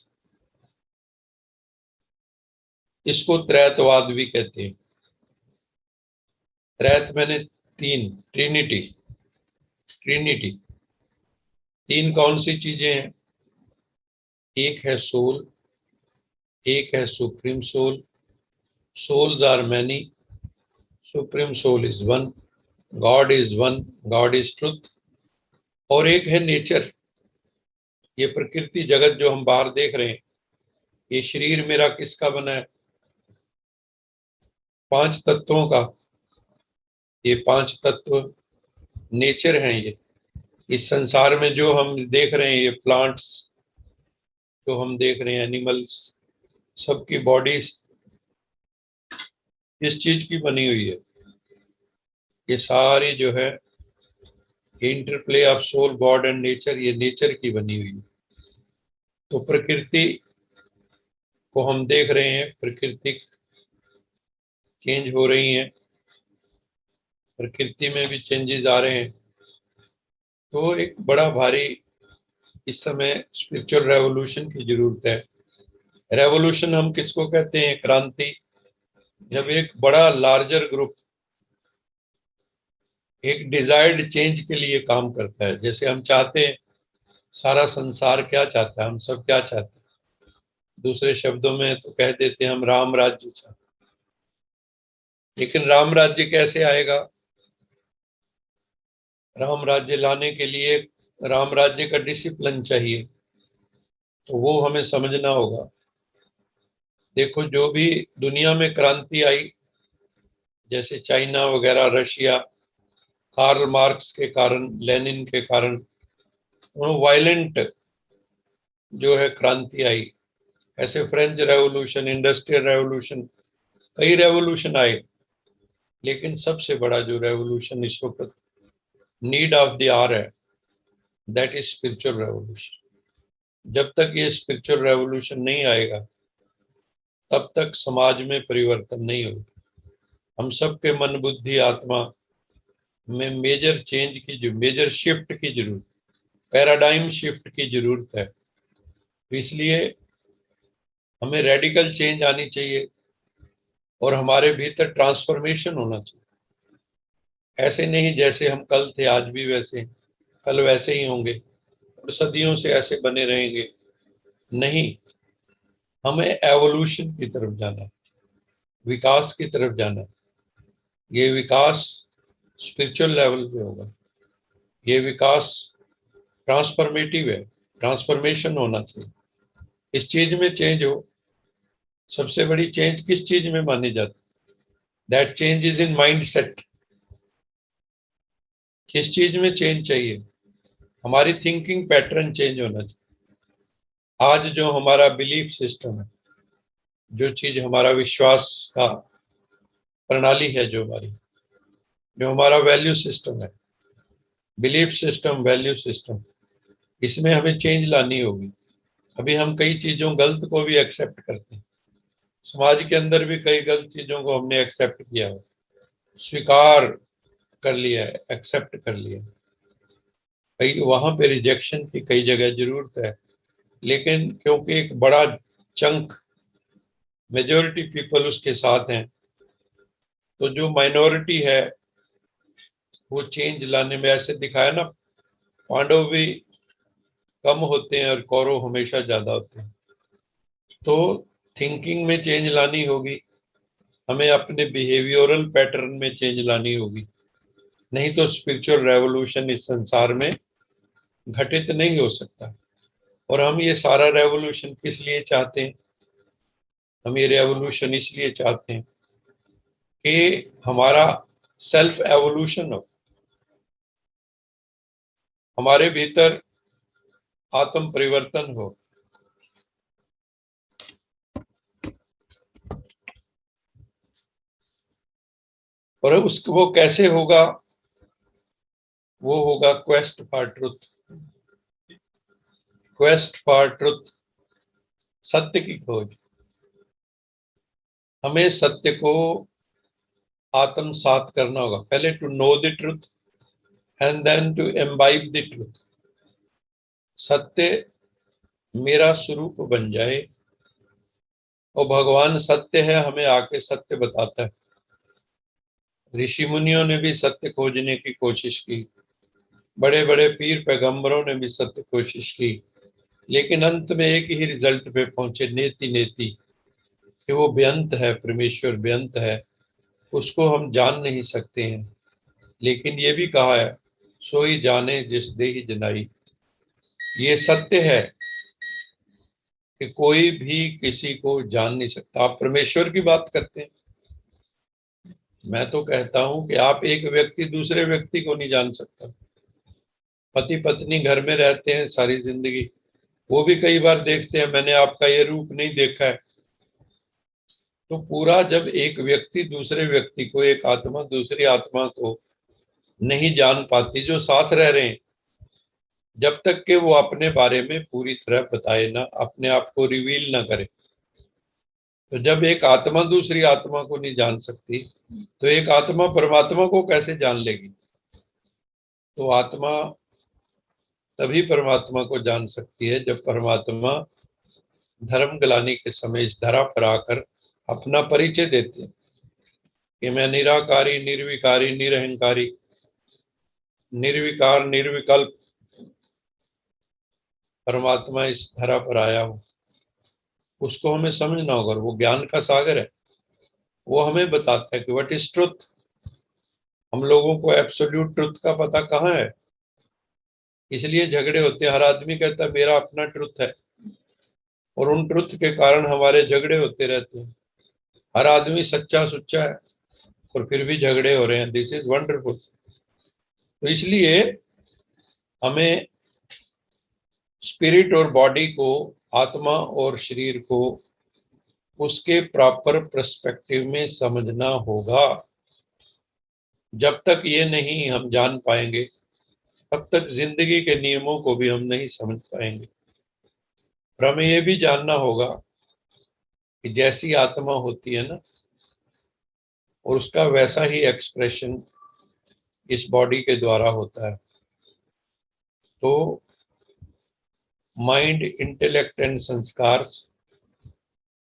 इसको त्रैतवाद भी कहते हैं। त्रैत मैंने तीन, ट्रिनिटी। ट्रिनिटी तीन कौन सी चीजें हैं? एक है सोल, एक है supreme soul, souls are many, supreme soul is one, God is one, God is truth. और एक है नेचर, ये प्रकृति जगत जो हम बाहर देख रहे हैं। ये शरीर मेरा किसका बना है? पांच तत्वों का। ये पांच तत्व नेचर हैं। ये इस संसार में जो हम देख रहे हैं, ये प्लांट्स जो हम देख रहे हैं, एनिमल्स, सबकी बॉडीज किस चीज की बनी हुई है? ये सारी जो है interplay of soul, God and nature, ये नेचर की बनी हुई है। तो प्रकृति को हम देख रहे हैं, प्रकृति चेंज हो रही है, प्रकृति में भी चेंजेस आ रहे हैं। तो एक बड़ा भारी इस समय स्पिरिचुअल रेवोल्यूशन की जरूरत है। रेवोल्यूशन हम किसको कहते हैं? क्रांति। जब एक बड़ा लार्जर ग्रुप एक डिजायर्ड चेंज के लिए काम करता है, जैसे हम चाहते हैं, सारा संसार क्या चाहता है, हम सब क्या चाहते हैं, दूसरे शब्दों में तो कह देते हैं हम राम राज्य चाहते हैं। लेकिन राम राज्य कैसे आएगा? राम राज्य लाने के लिए राम राज्य का डिसिप्लिन चाहिए, तो वो हमें समझना होगा। देखो, जो भी दुनिया में क्रांति आई, जैसे चाइना वगैरह, रशिया, कार्ल मार्क्स के कारण, लेनिन के कारण, वो वायलेंट जो है क्रांति आई। ऐसे फ्रेंच रेवोल्यूशन, इंडस्ट्रियल रेवोल्यूशन, कई रेवोल्यूशन आए। लेकिन सबसे बड़ा जो रेवोल्यूशन इस वक्त नीड ऑफ द आवर है, दैट इज स्पिरिचुअल रेवोल्यूशन। जब तक ये स्पिरिचुअल रेवोल्यूशन नहीं आएगा, तब तक समाज में परिवर्तन नहीं होगा। हम सबके मन, बुद्धि, आत्मा में मेजर चेंज की, जो मेजर शिफ्ट की जरूरत, पैराडाइम शिफ्ट की जरूरत है। तो इसलिए हमें रेडिकल चेंज आनी चाहिए और हमारे भीतर ट्रांसफॉर्मेशन होना चाहिए। ऐसे नहीं जैसे हम कल थे आज भी वैसे, कल वैसे ही होंगे और सदियों से ऐसे बने रहेंगे। नहीं, हमें एवोल्यूशन की तरफ जाना है, विकास की तरफ जाना है। ये विकास स्पिरिचुअल लेवल पे होगा। ये विकास ट्रांसफॉर्मेटिव है, ट्रांसफॉर्मेशन होना चाहिए। इस चीज में चेंज हो। सबसे बड़ी चेंज किस चीज में मानी जाती? That change is in mind set. किस चीज में चेंज चाहिए? हमारी थिंकिंग पैटर्न चेंज होना चाहिए। आज जो हमारा बिलीफ सिस्टम है, जो चीज हमारा विश्वास का प्रणाली है, जो हमारा वैल्यू सिस्टम है, बिलीफ सिस्टम, वैल्यू सिस्टम, इसमें हमें चेंज लानी होगी। अभी हम कई चीजों गलत को भी एक्सेप्ट करते हैं। समाज के अंदर भी कई गलत चीजों को हमने एक्सेप्ट किया है, स्वीकार कर लिया है, एक्सेप्ट कर लिया है। कई वहां पे रिजेक्शन की कई जगह जरूरत है। लेकिन क्योंकि एक बड़ा चंक, मेजोरिटी पीपल उसके साथ हैं, तो जो माइनॉरिटी है वो चेंज लाने में, ऐसे दिखाया ना, पांडव भी कम होते हैं और कौरव हमेशा ज्यादा होते हैं। तो थिंकिंग में चेंज लानी होगी, हमें अपने बिहेवियरल पैटर्न में चेंज लानी होगी। नहीं तो स्पिरिचुअल रेवोल्यूशन इस संसार में घटित नहीं हो सकता। और हम ये सारा रेवोल्यूशन किस लिए चाहते हैं? हम ये रेवोल्यूशन इसलिए चाहते हैं कि हमारा सेल्फ एवोल्यूशन हो, हमारे भीतर आत्म परिवर्तन हो। और उसको वो कैसे होगा? वो होगा quest for truth. Quest for truth, सत्य की खोज। हमें सत्य को आत्मसात करना होगा। पहले to know the truth and then to imbibe the truth. सत्य मेरा स्वरूप बन जाए, और भगवान सत्य है, हमें आके सत्य बताता है। ऋषि मुनियों ने भी सत्य खोजने की कोशिश की, बड़े बड़े पीर पैगंबरों ने भी सत्य कोशिश की, लेकिन अंत में एक ही रिजल्ट पे पहुंचे, नेति नेति, कि वो बेअंत है, परमेश्वर बेअंत है, उसको हम जान नहीं सकते हैं। लेकिन ये भी कहा है, सोई जाने जिस देहि जनाई। ये सत्य है कि कोई भी किसी को जान नहीं सकता। आप परमेश्वर की बात करते हैं, मैं तो कहता हूं कि आप एक व्यक्ति दूसरे व्यक्ति को नहीं जान सकता। पति पत्नी घर में रहते हैं सारी जिंदगी, वो भी कई बार देखते हैं मैंने आपका ये रूप नहीं देखा है। तो पूरा, जब एक व्यक्ति दूसरे व्यक्ति को, एक आत्मा दूसरी आत्मा को नहीं जान पाती, जो साथ रह रहे हैं, जब तक कि वो अपने बारे में पूरी तरह बताए ना, अपने आप को रिवील ना करे। तो जब एक आत्मा दूसरी आत्मा को नहीं जान सकती, तो एक आत्मा परमात्मा को कैसे जान लेगी? तो आत्मा तभी परमात्मा को जान सकती है जब परमात्मा धर्म ग्लानि के समय इस धरा पर आकर अपना परिचय देते हैं कि मैं निराकारी, निर्विकारी, निरहंकारी, निर्विकार, निर्विकल्प परमात्मा इस धरा पर आया हूं। उसको हमें समझना होगा। वो ज्ञान का सागर है। वो हमें बताता है कि व्हाट इज ट्रुथ। हम लोगों को एब्सोल्यूट ट्रुथ का पता कहाँ है। इसलिए झगड़े होते हैं। हर आदमी कहता है मेरा अपना ट्रुथ है, और उन ट्रुथ के कारण हमारे झगड़े होते रहते हैं। हर आदमी सच्चा सुच्चा है और फिर भी झगड़े हो रहे हैं। This is wonderful. तो इसलिए हमें स्पिरिट और बॉडी को, आत्मा और शरीर को उसके प्रॉपर पर्सपेक्टिव में समझना होगा। जब तक ये नहीं हम जान पाएंगे, तब तक जिंदगी के नियमों को भी हम नहीं समझ पाएंगे। और हमें ये भी जानना होगा कि जैसी आत्मा होती है ना, और उसका वैसा ही एक्सप्रेशन इस बॉडी के द्वारा होता है। तो माइंड, इंटेलेक्ट एंड संस्कार,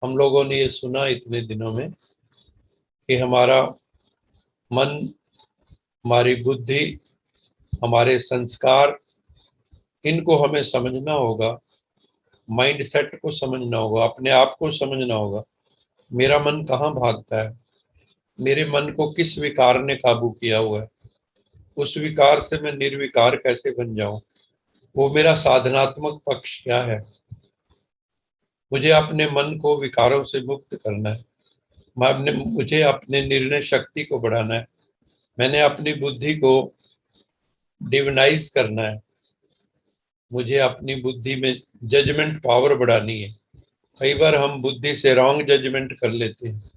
हम लोगों ने ये सुना इतने दिनों में कि हमारा मन, हमारी बुद्धि, हमारे संस्कार, इनको हमें समझना होगा। माइंड सेट को समझना होगा, अपने आप को समझना होगा। मेरा मन कहाँ भागता है, मेरे मन को किस विकार ने काबू किया हुआ है, उस विकार से मैं निर्विकार कैसे बन जाऊं, वो मेरा साधनात्मक पक्ष क्या है। मुझे अपने मन को विकारों से मुक्त करना है। मुझे अपने निर्णय शक्ति को बढ़ाना है। मैंने अपनी बुद्धि को डिविनाइज करना है। मुझे अपनी बुद्धि में जजमेंट पावर बढ़ानी है। कई बार हम बुद्धि से रॉन्ग जजमेंट कर लेते हैं,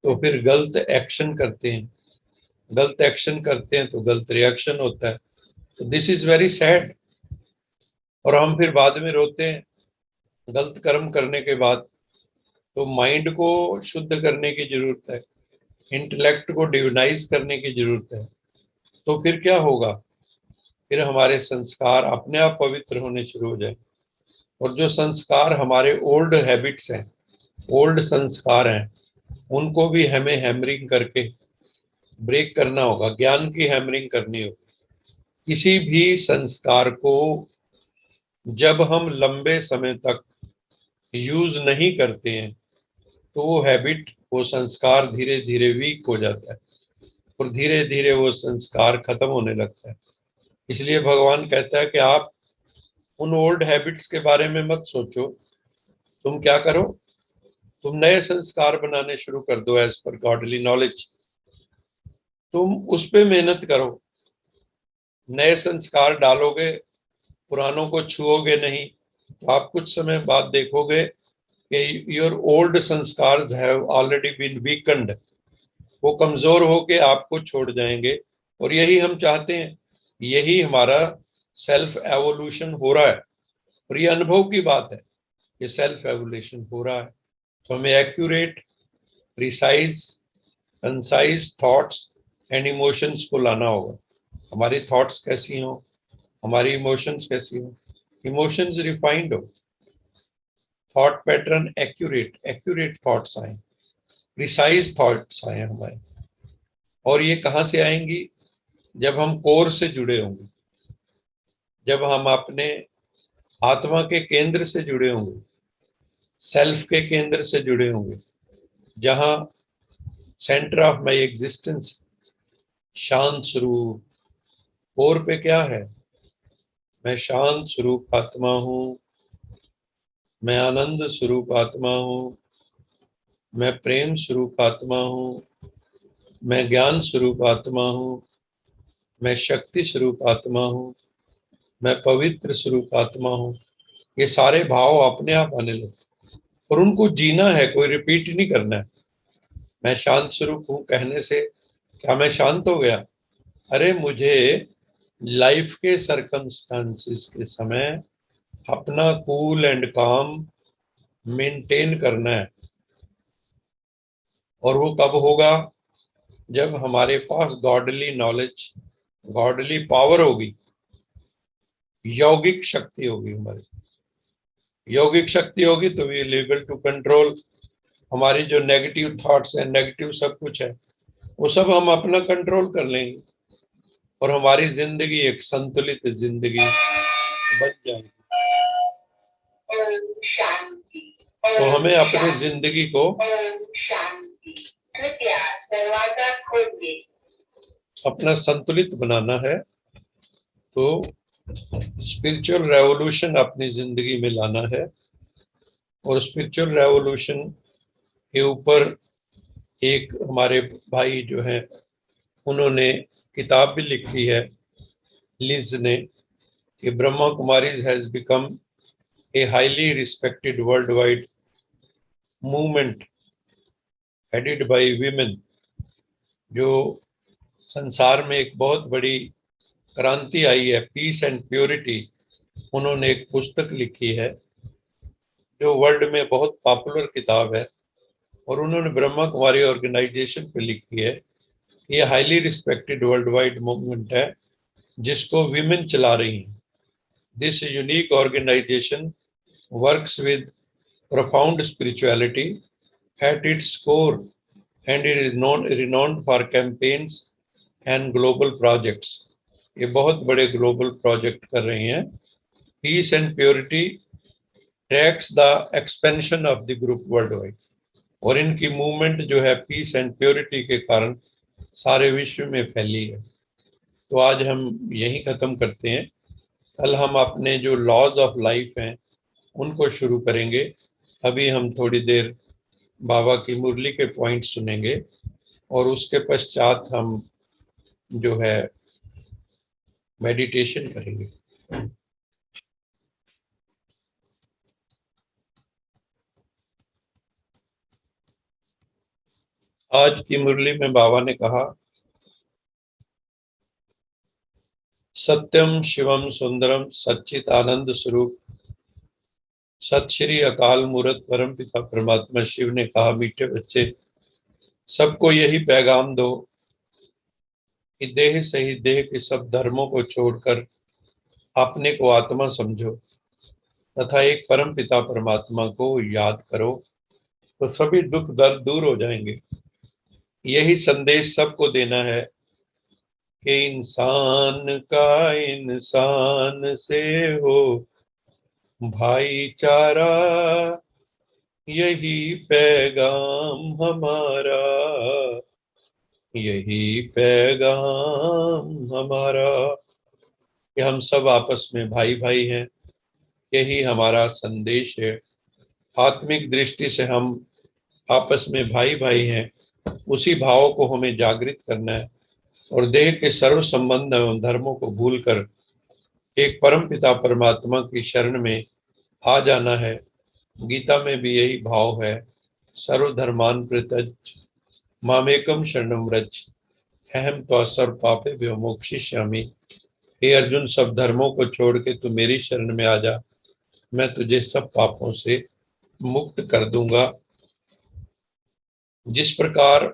तो फिर गलत एक्शन करते हैं। गलत एक्शन करते हैं तो गलत रिएक्शन होता है। तो दिस इज वेरी सैड। और हम फिर बाद में रोते हैं गलत कर्म करने के बाद। तो माइंड को शुद्ध करने की जरूरत है, इंटेलेक्ट को डिविनाइज करने की जरूरत है। तो फिर क्या होगा? फिर हमारे संस्कार अपने आप पवित्र होने शुरू हो जाए। और जो संस्कार हमारे ओल्ड हैबिट्स हैं, ओल्ड संस्कार हैं, उनको भी हमें हैमरिंग करके ब्रेक करना होगा। ज्ञान की हैमरिंग करनी होगी। किसी भी संस्कार को जब हम लंबे समय तक यूज नहीं करते हैं, तो वो हैबिट, वो संस्कार धीरे धीरे वीक हो जाता है, और धीरे धीरे वो संस्कार खत्म होने लगता है। इसलिए भगवान कहता है कि आप उन ओल्ड हैबिट्स के बारे में मत सोचो। तुम क्या करो? तुम नए संस्कार बनाने शुरू कर दो एज पर गॉडली नॉलेज। तुम उस पे मेहनत करो। नए संस्कार डालोगे, पुरानों को छुओगे नहीं, तो आप कुछ समय बाद देखोगे कि योर ओल्ड संस्कार हैव ऑलरेडी बीन वीकन्ड। वो कमजोर होके आपको छोड़ जाएंगे। और यही हम चाहते हैं। यही हमारा सेल्फ एवोल्यूशन हो रहा है। और ये अनुभव की बात है कि सेल्फ एवोल्यूशन हो रहा है। तो हमें accurate, precise, concise thoughts and emotions को लाना होगा। हमारी थॉट्स कैसी हो, हमारी इमोशंस कैसी हो। इमोशंस रिफाइंड हो, thought pattern accurate, accurate thoughts आए, प्रिसाइज थॉट्स आए हमारे। और ये कहाँ से आएंगी? जब हम कोर से जुड़े होंगे, जब हम अपने आत्मा के केंद्र से जुड़े होंगे, सेल्फ के केंद्र से जुड़े होंगे, जहां सेंटर ऑफ माय एग्जिस्टेंस शांत स्वरूप। कोर पे क्या है? मैं शांत स्वरूप आत्मा हूँ, मैं आनंद स्वरूप आत्मा हूँ, मैं प्रेम स्वरूप आत्मा हूँ, मैं ज्ञान स्वरूप आत्मा हूँ, मैं शक्ति स्वरूप आत्मा हूँ, मैं पवित्र स्वरूप आत्मा हूँ। ये सारे भाव अपने आप आने लगते, और उनको जीना है, कोई रिपीट नहीं करना है। मैं शांत स्वरूप हूँ कहने से क्या मैं शांत हो गया? अरे मुझे लाइफ के सरकमस्टांसिस के समय अपना कूल एंड काम मेंटेन करना है। और वो कब होगा? जब हमारे पास गॉडली नॉलेज, गॉडली पावर होगी। यौगिक शक्ति होगी हमारी। यौगिक शक्ति होगी तो we will able to control हमारी जो नेगेटिव थॉट्स हैं, नेगेटिव सब कुछ है, वो सब हम अपना कंट्रोल कर लेंगे और हमारी जिंदगी एक संतुलित जिंदगी बन जाएगी। तो हमें अपनी जिंदगी को अपना संतुलित बनाना है। तो स्पिरिचुअल रेवोल्यूशन अपनी जिंदगी में लाना है और स्पिरिचुअल रेवोल्यूशन के ऊपर एक हमारे भाई जो हैं उन्होंने किताब भी लिखी है, लिज ने, कि Brahma Kumaris has become a highly respected worldwide movement headed by women, जो संसार में एक बहुत बड़ी क्रांति आई है, पीस एंड प्योरिटी। उन्होंने एक पुस्तक लिखी है जो वर्ल्ड में बहुत पॉपुलर किताब है और उन्होंने ब्रह्मा कुमारी ऑर्गेनाइजेशन पे लिखी है। ये highly respected worldwide movement है जिसको वीमेन चला रही हैं। This unique organisation works with profound spirituality at its core and it is renowned for campaigns and global projects। ये बहुत बड़े ग्लोबल प्रोजेक्ट कर रही हैं। Peace and purity tracks the expansion of the group worldwide, और इनकी movement जो है पीस एंड प्योरिटी के कारण सारे विश्व में फैली है। तो आज हम यही खत्म करते हैं। कल हम अपने जो लॉज ऑफ लाइफ हैं उनको शुरू करेंगे। अभी हम थोड़ी देर बाबा की मुरली के पॉइंट सुनेंगे और उसके पश्चात हम जो है मेडिटेशन करेंगे। आज की मुरली में बाबा ने कहा, सत्यम शिवम सुंदरम सच्चित आनंद स्वरूप सत श्री अकाल मूर्त परम पिता परमात्मा शिव ने कहा, मीठे बच्चे सबको यही पैगाम दो कि देह सही देह के सब धर्मों को छोड़कर अपने को आत्मा समझो तथा एक परम पिता परमात्मा को याद करो तो सभी दुख दर्द दूर हो जाएंगे। यही संदेश सबको देना है कि इंसान का इंसान से हो भाईचारा, यही पैगाम हमारा, यही पैगाम हमारा, कि हम सब आपस में भाई भाई हैं। यही हमारा संदेश है। आत्मिक दृष्टि से हम आपस में भाई भाई हैं, उसी भाव को हमें जागृत करना है और देह के सर्व संबंध एवं धर्मों को भूलकर एक परम पिता परमात्मा की शरण में आ जाना है। गीता में भी यही भाव है, सर्वधर्मान परित्यज्य मामेकम शरणम व्रज अहम त्वा सर्व पापे विमोक्षयिष्यामि। हे अर्जुन, सब धर्मों को छोड़ के तू मेरी शरण में आ जा, मैं तुझे सब पापों से मुक्त कर दूंगा। जिस प्रकार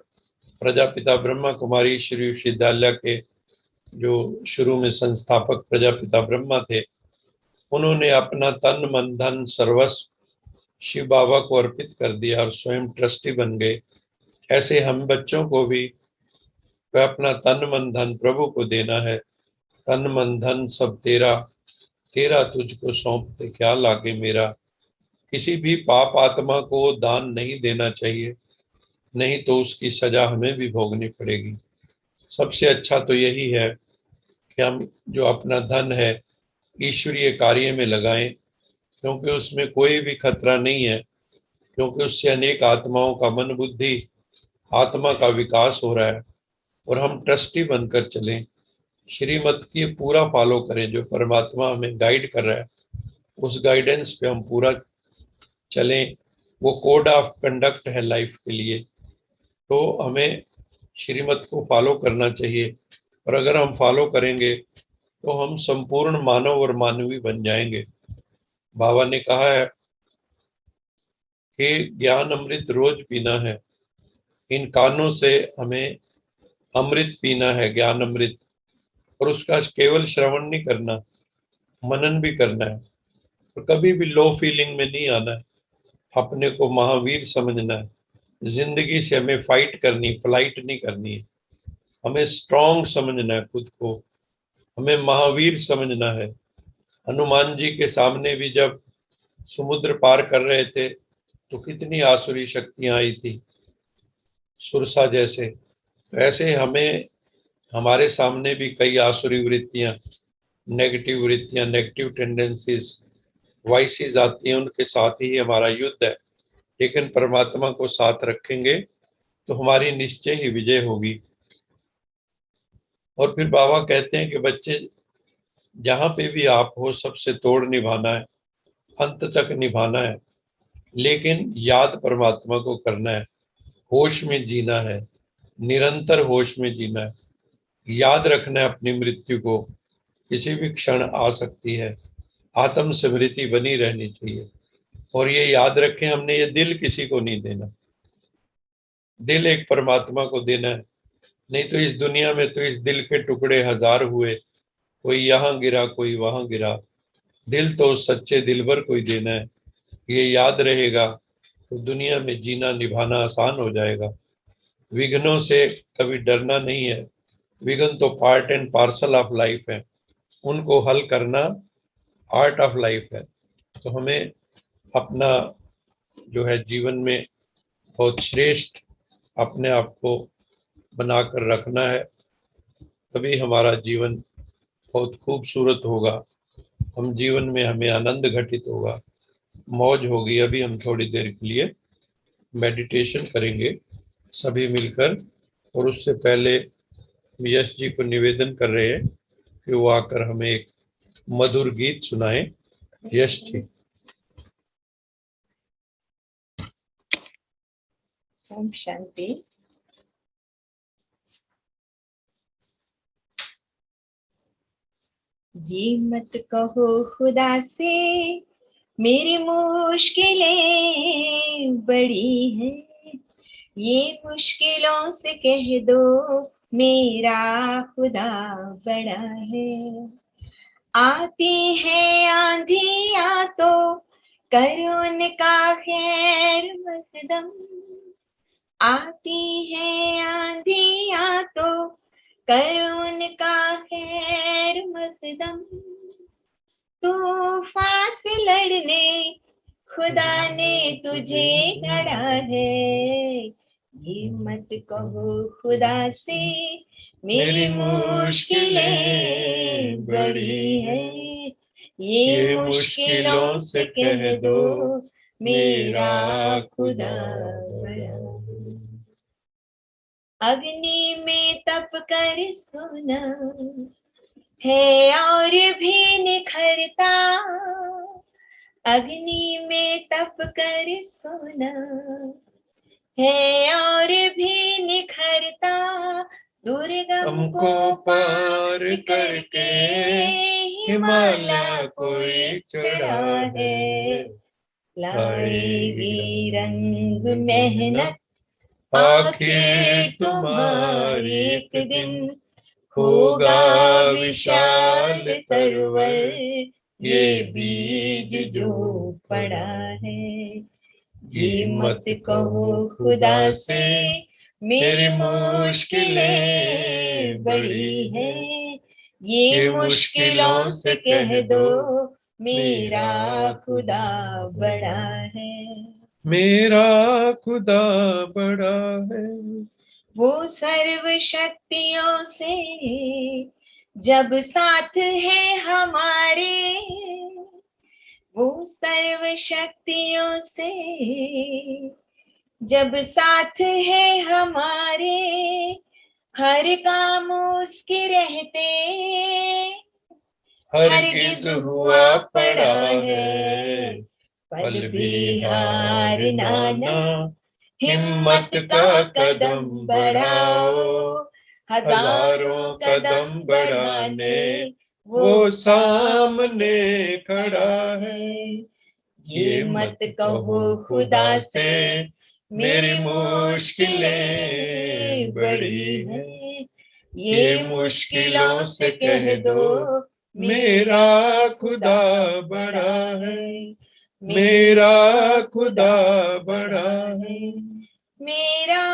प्रजापिता ब्रह्मा कुमारी श्री विश्वविद्यालय के जो शुरू में संस्थापक प्रजापिता ब्रह्मा थे, उन्होंने अपना तन मन धन सर्वस्व शिव बाबा को अर्पित कर दिया और स्वयं ट्रस्टी बन गए। ऐसे हम बच्चों को भी वह अपना तन मन धन प्रभु को देना है। तन मन धन सब तेरा, तेरा तुझको सौंपते क्या लागे मेरा। किसी भी पाप आत्मा को दान नहीं देना चाहिए, नहीं तो उसकी सजा हमें भी भोगनी पड़ेगी। सबसे अच्छा तो यही है कि हम जो अपना धन है ईश्वरीय कार्य में लगाएं, क्योंकि उसमें कोई भी खतरा नहीं है, क्योंकि उससे अनेक आत्माओं का मन बुद्धि आत्मा का विकास हो रहा है। और हम ट्रस्टी बनकर चलें, श्रीमत की पूरा फॉलो करें, जो परमात्मा हमें गाइड कर रहा है उस गाइडेंस पे हम पूरा चलें। वो कोड ऑफ कंडक्ट है लाइफ के लिए, तो हमें श्रीमत को फॉलो करना चाहिए। और अगर हम फॉलो करेंगे तो हम संपूर्ण मानव और मानवी बन जाएंगे। बाबा ने कहा है कि ज्ञान अमृत रोज पीना है, इन कानों से हमें अमृत पीना है, ज्ञान अमृत, और उसका केवल श्रवण नहीं करना, मनन भी करना है, और कभी भी लो फीलिंग में नहीं आना है। अपने को महावीर समझना है। जिंदगी से हमें फाइट करनी, फ्लाइट नहीं करनी है। हमें स्ट्रांग समझना है खुद को, हमें महावीर समझना है। हनुमान जी के सामने भी जब समुद्र पार कर रहे थे तो कितनी आसुरी शक्तियां आई थी, सुरसा जैसे। तो ऐसे हमें, हमारे सामने भी कई आसुरी वृत्तियां, नेगेटिव टेंडेंसीज, वाइसेस आती हैं, उनके साथ ही हमारा युद्ध है। लेकिन परमात्मा को साथ रखेंगे तो हमारी निश्चय ही विजय होगी। और फिर बाबा कहते हैं कि बच्चे, जहां पे भी आप हो सबसे तोड़ निभाना है, अंत तक निभाना है, लेकिन याद परमात्मा को करना है। होश में जीना है, निरंतर होश में जीना है। याद रखना है अपनी मृत्यु को, किसी भी क्षण आ सकती है। आत्म स्मृति बनी रहनी चाहिए। और ये याद रखें, हमने ये दिल किसी को नहीं देना, दिल एक परमात्मा को देना है। नहीं तो इस दुनिया में तो इस दिल के टुकड़े हजार हुए, कोई यहाँ गिरा कोई वहां गिरा। दिल तो उस सच्चे दिलबर को ही देना है। ये याद रहेगा तो दुनिया में जीना निभाना आसान हो जाएगा। विघ्नों से कभी डरना नहीं है। विघ्न तो part and parcel of life है, उनको हल करना आर्ट ऑफ लाइफ है। तो हमें अपना जो है जीवन में बहुत श्रेष्ठ अपने आप को बनाकर रखना है, तभी हमारा जीवन बहुत खूबसूरत होगा। हम जीवन में हमें आनंद घटित होगा, मौज होगी। अभी हम थोड़ी देर के लिए मेडिटेशन करेंगे सभी मिलकर, और उससे पहले यश जी को निवेदन कर रहे हैं कि वो आकर हमें एक मधुर गीत सुनाएं। यश जी। ओम शांति। ये मत कहो खुदा से मेरी मुश्किलें बड़ी हैं, ये मुश्किलों से कह दो मेरा खुदा बड़ा है। आती है आंधियां तो कर उनका खैर मकदम, आती है आंधियां तो कर उनका खैर मकदम। तूफान से लड़ने खुदा ने तुझे गढ़ा है, ये मत कहो खुदा से मेरी मुश्किलें बड़ी है, ये मुश्किलों से कह दो मेरा खुदा बड़ा। अग्नि में तप कर सोना है और भी निखरता, अग्नि में तप कर सोना है और भी निखरता। दुर्गम को पार करके हिमालय कोई चढ़ा है, लाएगी रंग मेहनत आखिर तुम्हारी एक दिन, होगा विशाल तरवर ये बीज जो पड़ा है। ये मत कहो खुदा से मेरी मुश्किलें बड़ी हैं, ये मुश्किलों से कह दो मेरा खुदा बड़ा है। मेरा खुदा बड़ा है। वो सर्व शक्तियों से जब साथ है हमारे, वो सर्व शक्तियों से जब साथ है हमारे, हर काम उसके रहते हरगिज हुआ पड़ा है। पल भी हारना ना, हिम्मत का कदम बढ़ाओ, हजारों कदम बढ़ाने वो सामने खड़ा है। ये मत कहो खुदा से मेरी मुश्किलें बड़ी हैं, ये मुश्किलों से कह दो मेरा खुदा बड़ा है, मेरा खुदा बड़ा है, मेरा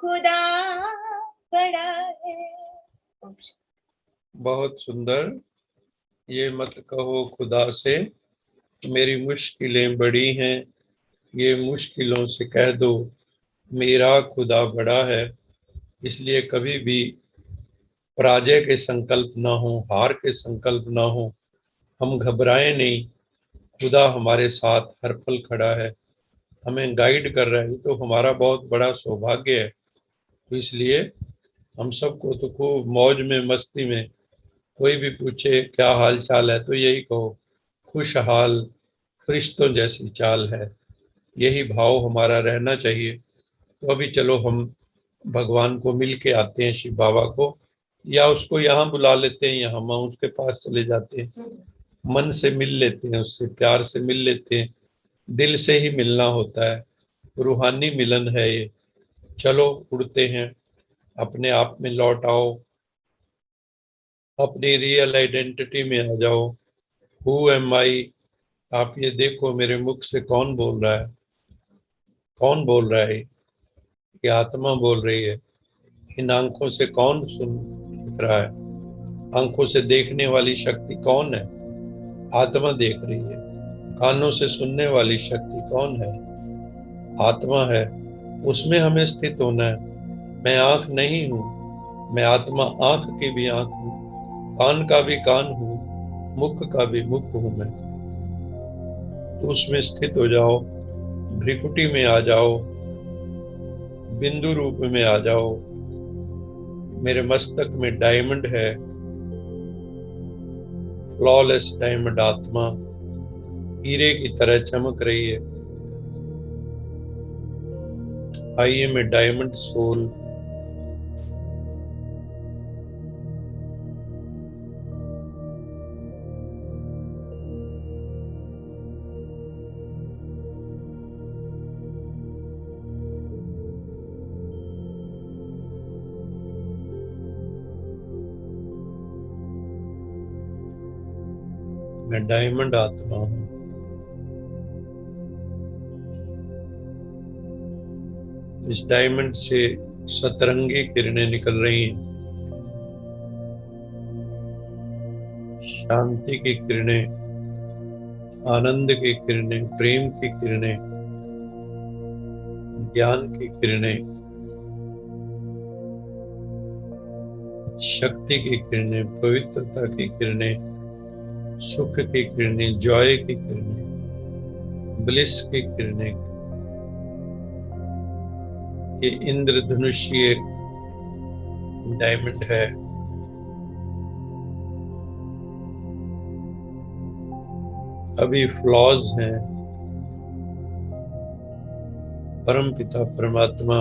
खुदा बड़ा है। बहुत सुंदर। ये मत कहो खुदा से मेरी मुश्किलें बड़ी हैं, ये मुश्किलों से कह दो मेरा खुदा बड़ा है। इसलिए कभी भी पराजय के संकल्प ना हो, हार के संकल्प ना हो, हम घबराएं नहीं। खुदा हमारे साथ हर पल खड़ा है, हमें गाइड कर रहा है। तो हमारा बहुत बड़ा सौभाग्य है। तो इसलिए हम सबको तो खूब मौज में, मस्ती में, कोई भी पूछे क्या हाल चाल है तो यही कहो खुशहाल, फरिश्तों जैसी चाल है। यही भाव हमारा रहना चाहिए। तो अभी चलो हम भगवान को मिल के आते हैं, शिव बाबा को, या उसको यहाँ बुला लेते हैं, या हम उसके पास चले जाते हैं, मन से मिल लेते हैं, उससे प्यार से मिल लेते हैं। दिल से ही मिलना होता है, रूहानी मिलन है ये। चलो उड़ते हैं, अपने आप में लौट आओ, अपनी रियल आइडेंटिटी में आ जाओ। हु एम आई। आप ये देखो मेरे मुख से कौन बोल रहा है, कौन बोल रहा है? ये आत्मा बोल रही है। इन आंखों से कौन सुन रहा है? आंखों से देखने वाली शक्ति कौन है? आत्मा देख रही है। कानों से सुनने वाली शक्ति कौन है? आत्मा है। उसमें हमें स्थित होना है। मैं आंख नहीं हूँ, मैं आत्मा आंख की भी आंख हूँ, कान का भी कान हूँ, मुख का भी मुख हूँ मैं। तो उसमें स्थित हो जाओ, भ्रिकुटी में आ जाओ, बिंदु रूप में आ जाओ। मेरे मस्तक में डायमंड है, फ्लॉलेस डायमंड आत्मा हीरे की तरह चमक रही है। आइए मैं डायमंड सोल, मैं डायमंड आत्मा हूँ। इस डायमंड से सतरंगी किरणें निकल रही हैं, शांति की किरणें, आनंद की किरणें, प्रेम की किरणें, ज्ञान की किरणें, शक्ति की किरणें, पवित्रता की किरणें, सुख की किरणें, जॉय की किरणें, ब्लिस की किरणें। ये इंद्रधनुषीय डायमंड है। अभी फ्लॉज हैं, परम पिता परमात्मा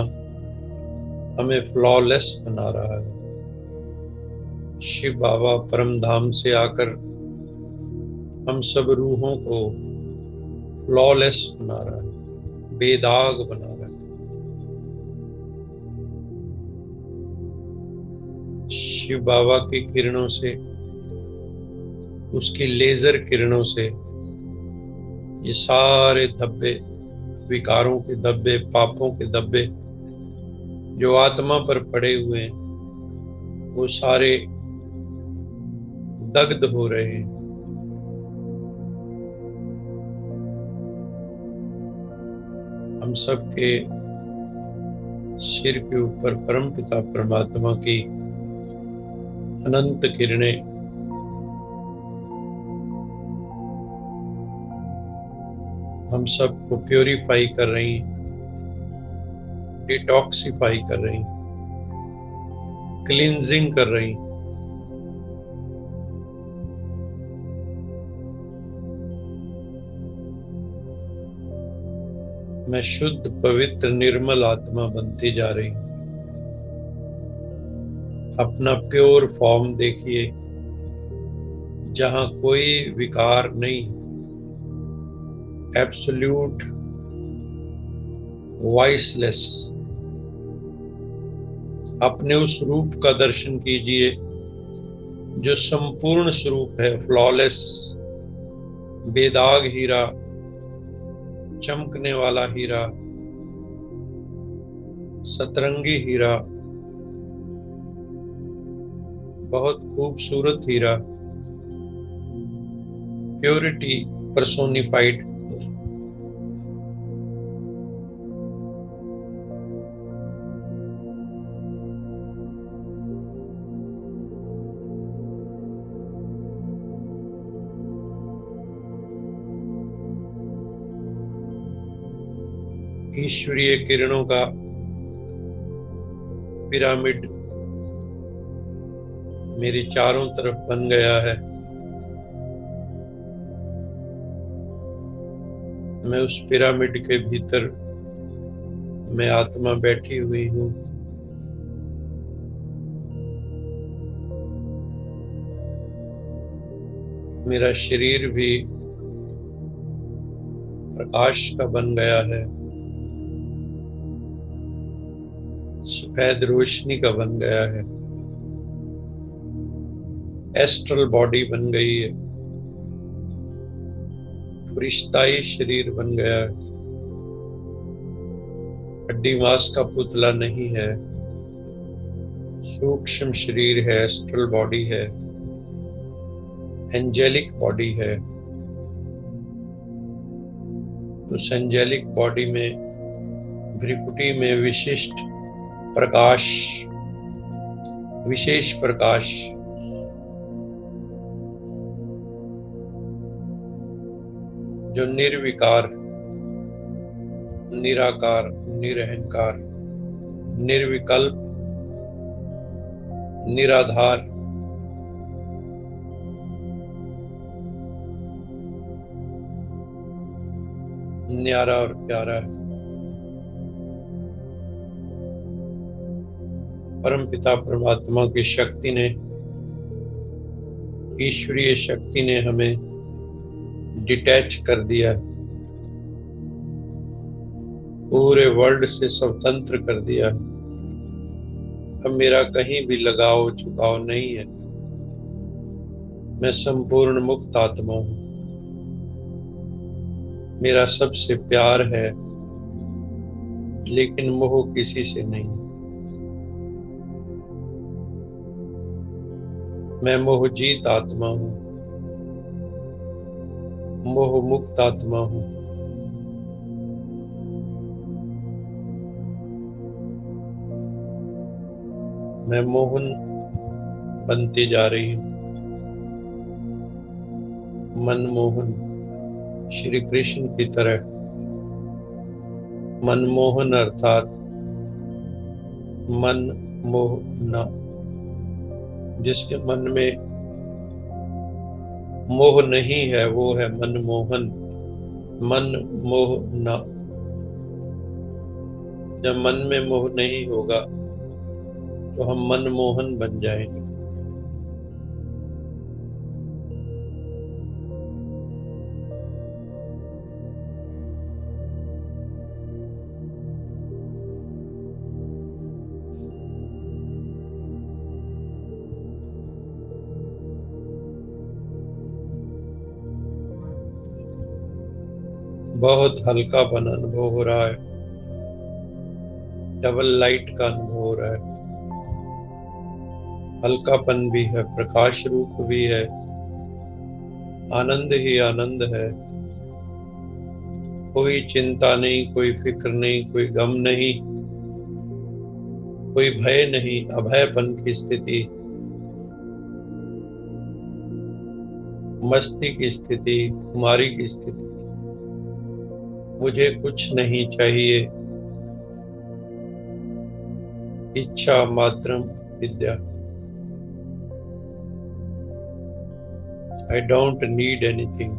हमें फ्लॉलेस बना रहा है। शिव बाबा परम धाम से आकर हम सब रूहों को फ्लॉलेस बना रहा है, बेदाग बना रहा है। शिव बाबा की किरणों से, उसकी लेजर किरणों से ये सारे धब्बे, विकारों के धब्बे, पापों के धब्बे जो आत्मा पर पड़े हुए हैं, वो सारे दग्ध हो रहे हैं। हम सबके सिर के ऊपर परम पिता परमात्मा की अनंत किरणें हम सबको प्योरीफाई कर रही, डिटॉक्सिफाई कर रही, क्लींजिंग कर रही। मैं शुद्ध, पवित्र, निर्मल आत्मा बनती जा रही हूं। अपना प्योर फॉर्म देखिए, जहां कोई विकार नहीं, एब्सोल्यूट वॉइसलेस। अपने उस रूप का दर्शन कीजिए जो संपूर्ण स्वरूप है, फ्लॉलेस, बेदाग हीरा, चमकने वाला हीरा, सतरंगी हीरा, बहुत खूबसूरत हीरा, प्योरिटी पर्सोनिफाइड, ईश्वरीय किरणों का पिरामिड मेरे चारों तरफ बन गया है। मैं उस पिरामिड के भीतर, मैं आत्मा बैठी हुई हूँ। मेरा शरीर भी प्रकाश का बन गया है, सफेद रोशनी का बन गया है, एस्ट्रल बॉडी बन गई है, फरिश्ताई शरीर बन गया है, हड्डी मांस का पुतला नहीं है, सूक्ष्म शरीर है, एस्ट्रल बॉडी है, एंजेलिक बॉडी है। उस एंजेलिक बॉडी में, भ्रिकुटी में विशिष्ट प्रकाश, विशेष प्रकाश, जो निर्विकार, निराकार, निरहंकार, निर्विकल्प, निराधार, न्यारा और प्यारा है। परमपिता परमात्मा की शक्ति ने, ईश्वरीय शक्ति ने हमें डिटैच कर दिया, पूरे वर्ल्ड से स्वतंत्र कर दिया। अब मेरा कहीं भी लगाव झुकाव नहीं है। मैं संपूर्ण मुक्त आत्मा हूँ। मेरा सबसे प्यार है, लेकिन मोह किसी से नहीं। मैं मोहजीत आत्मा हूँ, मोह मुक्त आत्मा हूँ। मैं मोहन बनती जा रही हूँ, मनमोहन, श्री कृष्ण की तरह। मनमोहन अर्थात मन मोह न, जिसके मन में मोह नहीं है वो है मनमोहन। मन मोह न, जब मन में मोह नहीं होगा तो हम मनमोहन बन जाएंगे। बहुत हल्कापन अनुभव हो रहा है, डबल लाइट का अनुभव हो रहा है। हल्कापन भी है, प्रकाश रूप भी है, आनंद ही आनंद है। कोई चिंता नहीं, कोई फिक्र नहीं, कोई गम नहीं, कोई भय नहीं, अभयपन की स्थिति, मस्ती की स्थिति, कुमारी की स्थिति। मुझे कुछ नहीं चाहिए, इच्छा मात्रम विद्या। I don't need anything.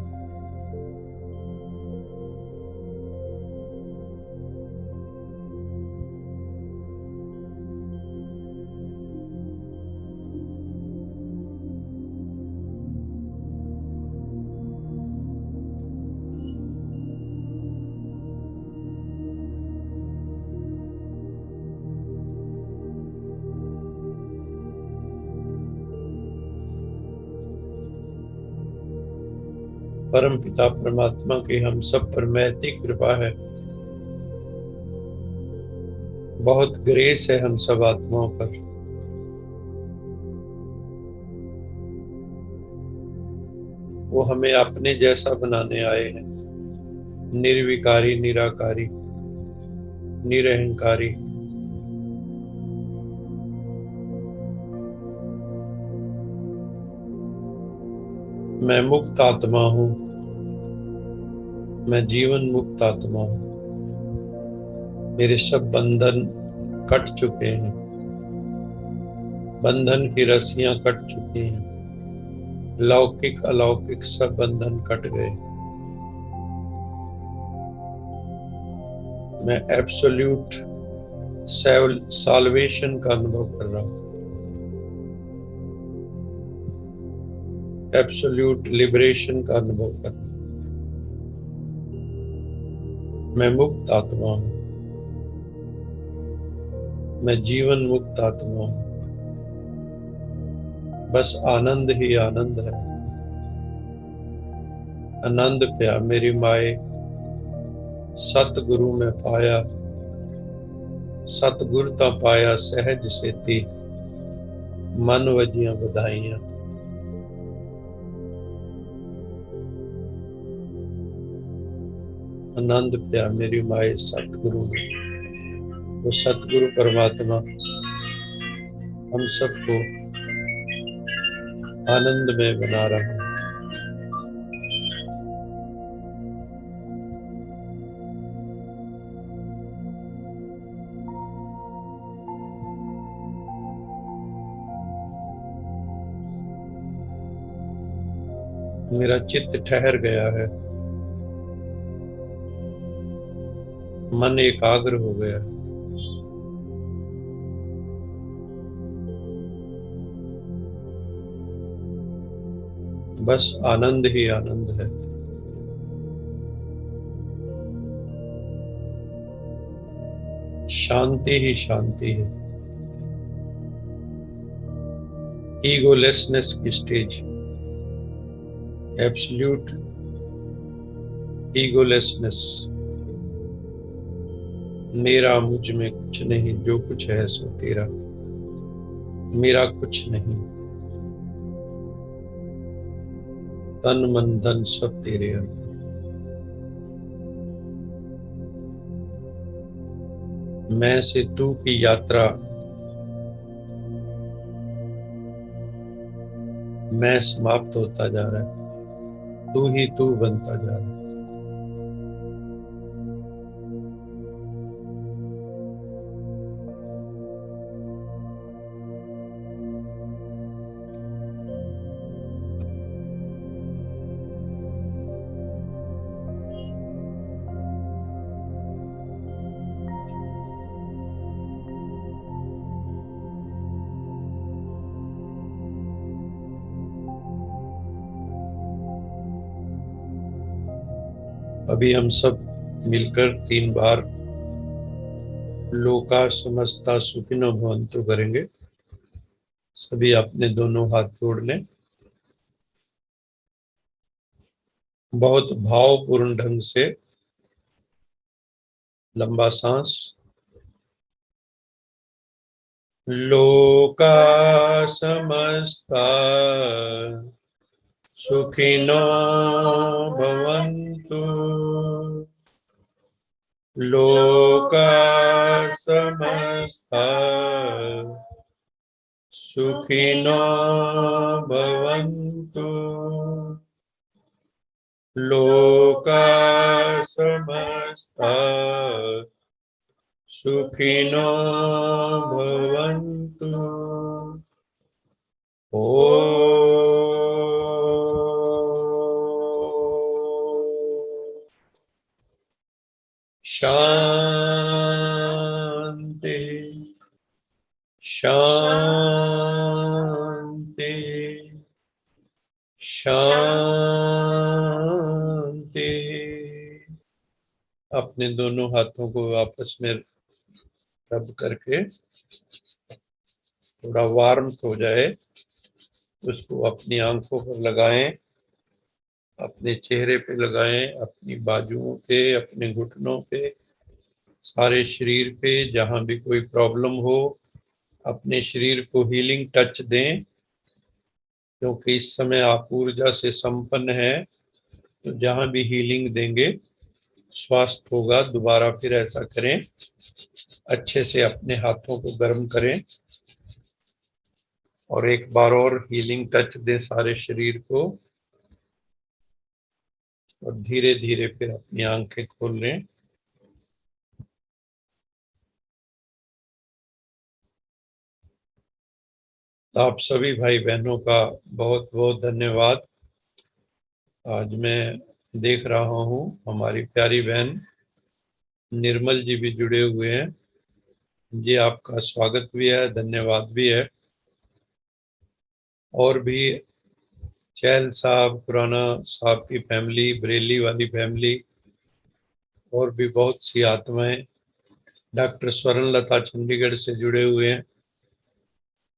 परम पिता परमात्मा की हम सब पर महती कृपा है, बहुत ग्रेस है हम सब आत्माओं पर। वो हमें अपने जैसा बनाने आए हैं, निर्विकारी, निराकारी, निरहंकारी। मैं मुक्त आत्मा हूँ, मैं जीवन मुक्त आत्मा हूँ। मेरे सब बंधन कट चुके हैं, बंधन की रस्सियां कट चुकी हैं, लौकिक अलौकिक सब बंधन कट गए। मैं एब्सोल्यूट साल्वेशन का अनुभव कर रहा हूँ, एब्सोल्यूट लिबरेशन का अनुभव कर रहा हूँ। मैं मुक्त आत्मा हूँ, मैं जीवन मुक्त आत्मा हूँ। बस आनंद ही आनंद है। आनंद प्या मेरी माए सतगुरु में पाया, सतगुर ता पाया सहज सेती, मन वजियां बधाइयां। आनंद प्या मेरी माए सतगुरु में। वो सतगुरु परमात्मा हम सबको आनंद में बना रहा है। मेरा चित्त ठहर गया है, मन एकाग्र हो गया है। बस आनंद ही आनंद है। शांति ही शांति है। ईगोलेसनेस की स्टेज, एब्सोल्यूट ईगोलेसनेस। मेरा मुझ में कुछ नहीं, जो कुछ है सो तेरा। मेरा कुछ नहीं, तन मन धन सब तेरे हैं। मैं से तू की यात्रा, मैं समाप्त होता जा रहा है, तू ही तू बनता जा रहा है। अभी हम सब मिलकर 3 बार लोका समस्ता सुखिनो भवन्तु करेंगे। सभी अपने दोनों हाथ जोड़ लें, बहुत भावपूर्ण ढंग से लंबा सांस। लोका समस्ता सुखिनो भवन्तु, लोका समस्ता सुखिनो भवन्तु, लोका समस्ता सुखिनो भवन्तु। शांति शांति शांति। अपने दोनों हाथों को आपस में रब करके थोड़ा वार्म हो जाए, उसको अपनी आंखों पर लगाएं। अपने चेहरे पे लगाएं, अपनी बाजुओं पे, अपने घुटनों पे, सारे शरीर पे, जहां भी कोई प्रॉब्लम हो अपने शरीर को हीलिंग टच दें, क्योंकि इस समय आप ऊर्जा से संपन्न है। तो जहां भी हीलिंग देंगे स्वास्थ्य होगा। दोबारा फिर ऐसा करें, अच्छे से अपने हाथों को गर्म करें और एक बार और हीलिंग टच दें सारे शरीर को, और धीरे धीरे फिर अपनी आंखें खोल लें। तो आप सभी भाई बहनों का बहुत बहुत धन्यवाद। आज मैं देख रहा हूँ हमारी प्यारी बहन निर्मल जी भी जुड़े हुए हैं। जी आपका स्वागत भी है, धन्यवाद भी है। और भी चैल साहब, खुराना साहब की फैमिली, बरेली वाली फैमिली, और भी बहुत सी आत्माएं, डॉक्टर स्वर्ण लता चंडीगढ़ से जुड़े हुए हैं,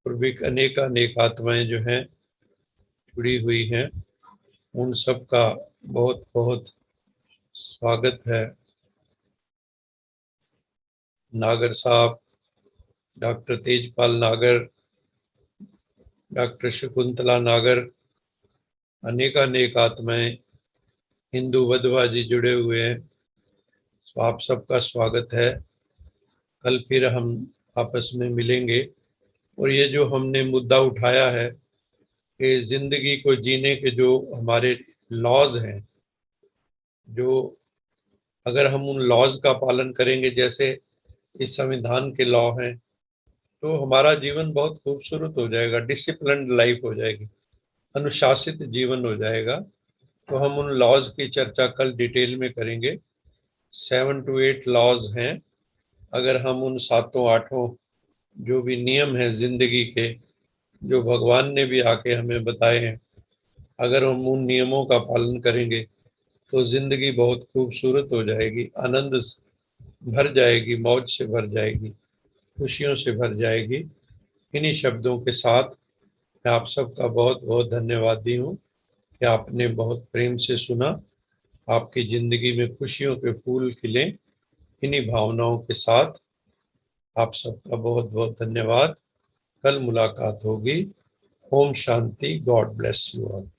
और भी अनेक अनेक आत्माएं जो हैं जुड़ी हुई हैं। उन सब का बहुत बहुत स्वागत है। नागर साहब, डॉक्टर तेजपाल नागर, डॉक्टर शकुंतला नागर, अनेक आत्माएं, हिंदू वधवा जी जुड़े हुए हैं। तो आप सबका स्वागत है। कल फिर हम आपस में मिलेंगे। और ये जो हमने मुद्दा उठाया है कि जिंदगी को जीने के जो हमारे लॉज हैं, जो अगर हम उन लॉज का पालन करेंगे, जैसे इस संविधान के लॉ हैं, तो हमारा जीवन बहुत खूबसूरत हो जाएगा, डिसिप्लिन्ड लाइफ हो जाएगी, अनुशासित जीवन हो जाएगा। तो हम उन लॉज की चर्चा कल डिटेल में करेंगे। 7 to 8 लॉज हैं। अगर हम उन 7-8 जो भी नियम हैं जिंदगी के, जो भगवान ने भी आके हमें बताए हैं, अगर हम उन नियमों का पालन करेंगे तो जिंदगी बहुत खूबसूरत हो जाएगी, आनंद भर जाएगी, मौज से भर जाएगी, खुशियों से भर जाएगी। इन्हीं शब्दों के साथ मैं आप सबका बहुत बहुत धन्यवादी हूँ कि आपने बहुत प्रेम से सुना। आपकी जिंदगी में खुशियों के फूल खिलें, इन्हीं भावनाओं के साथ आप सबका बहुत बहुत धन्यवाद। कल मुलाकात होगी। ओम शांति। God bless you all.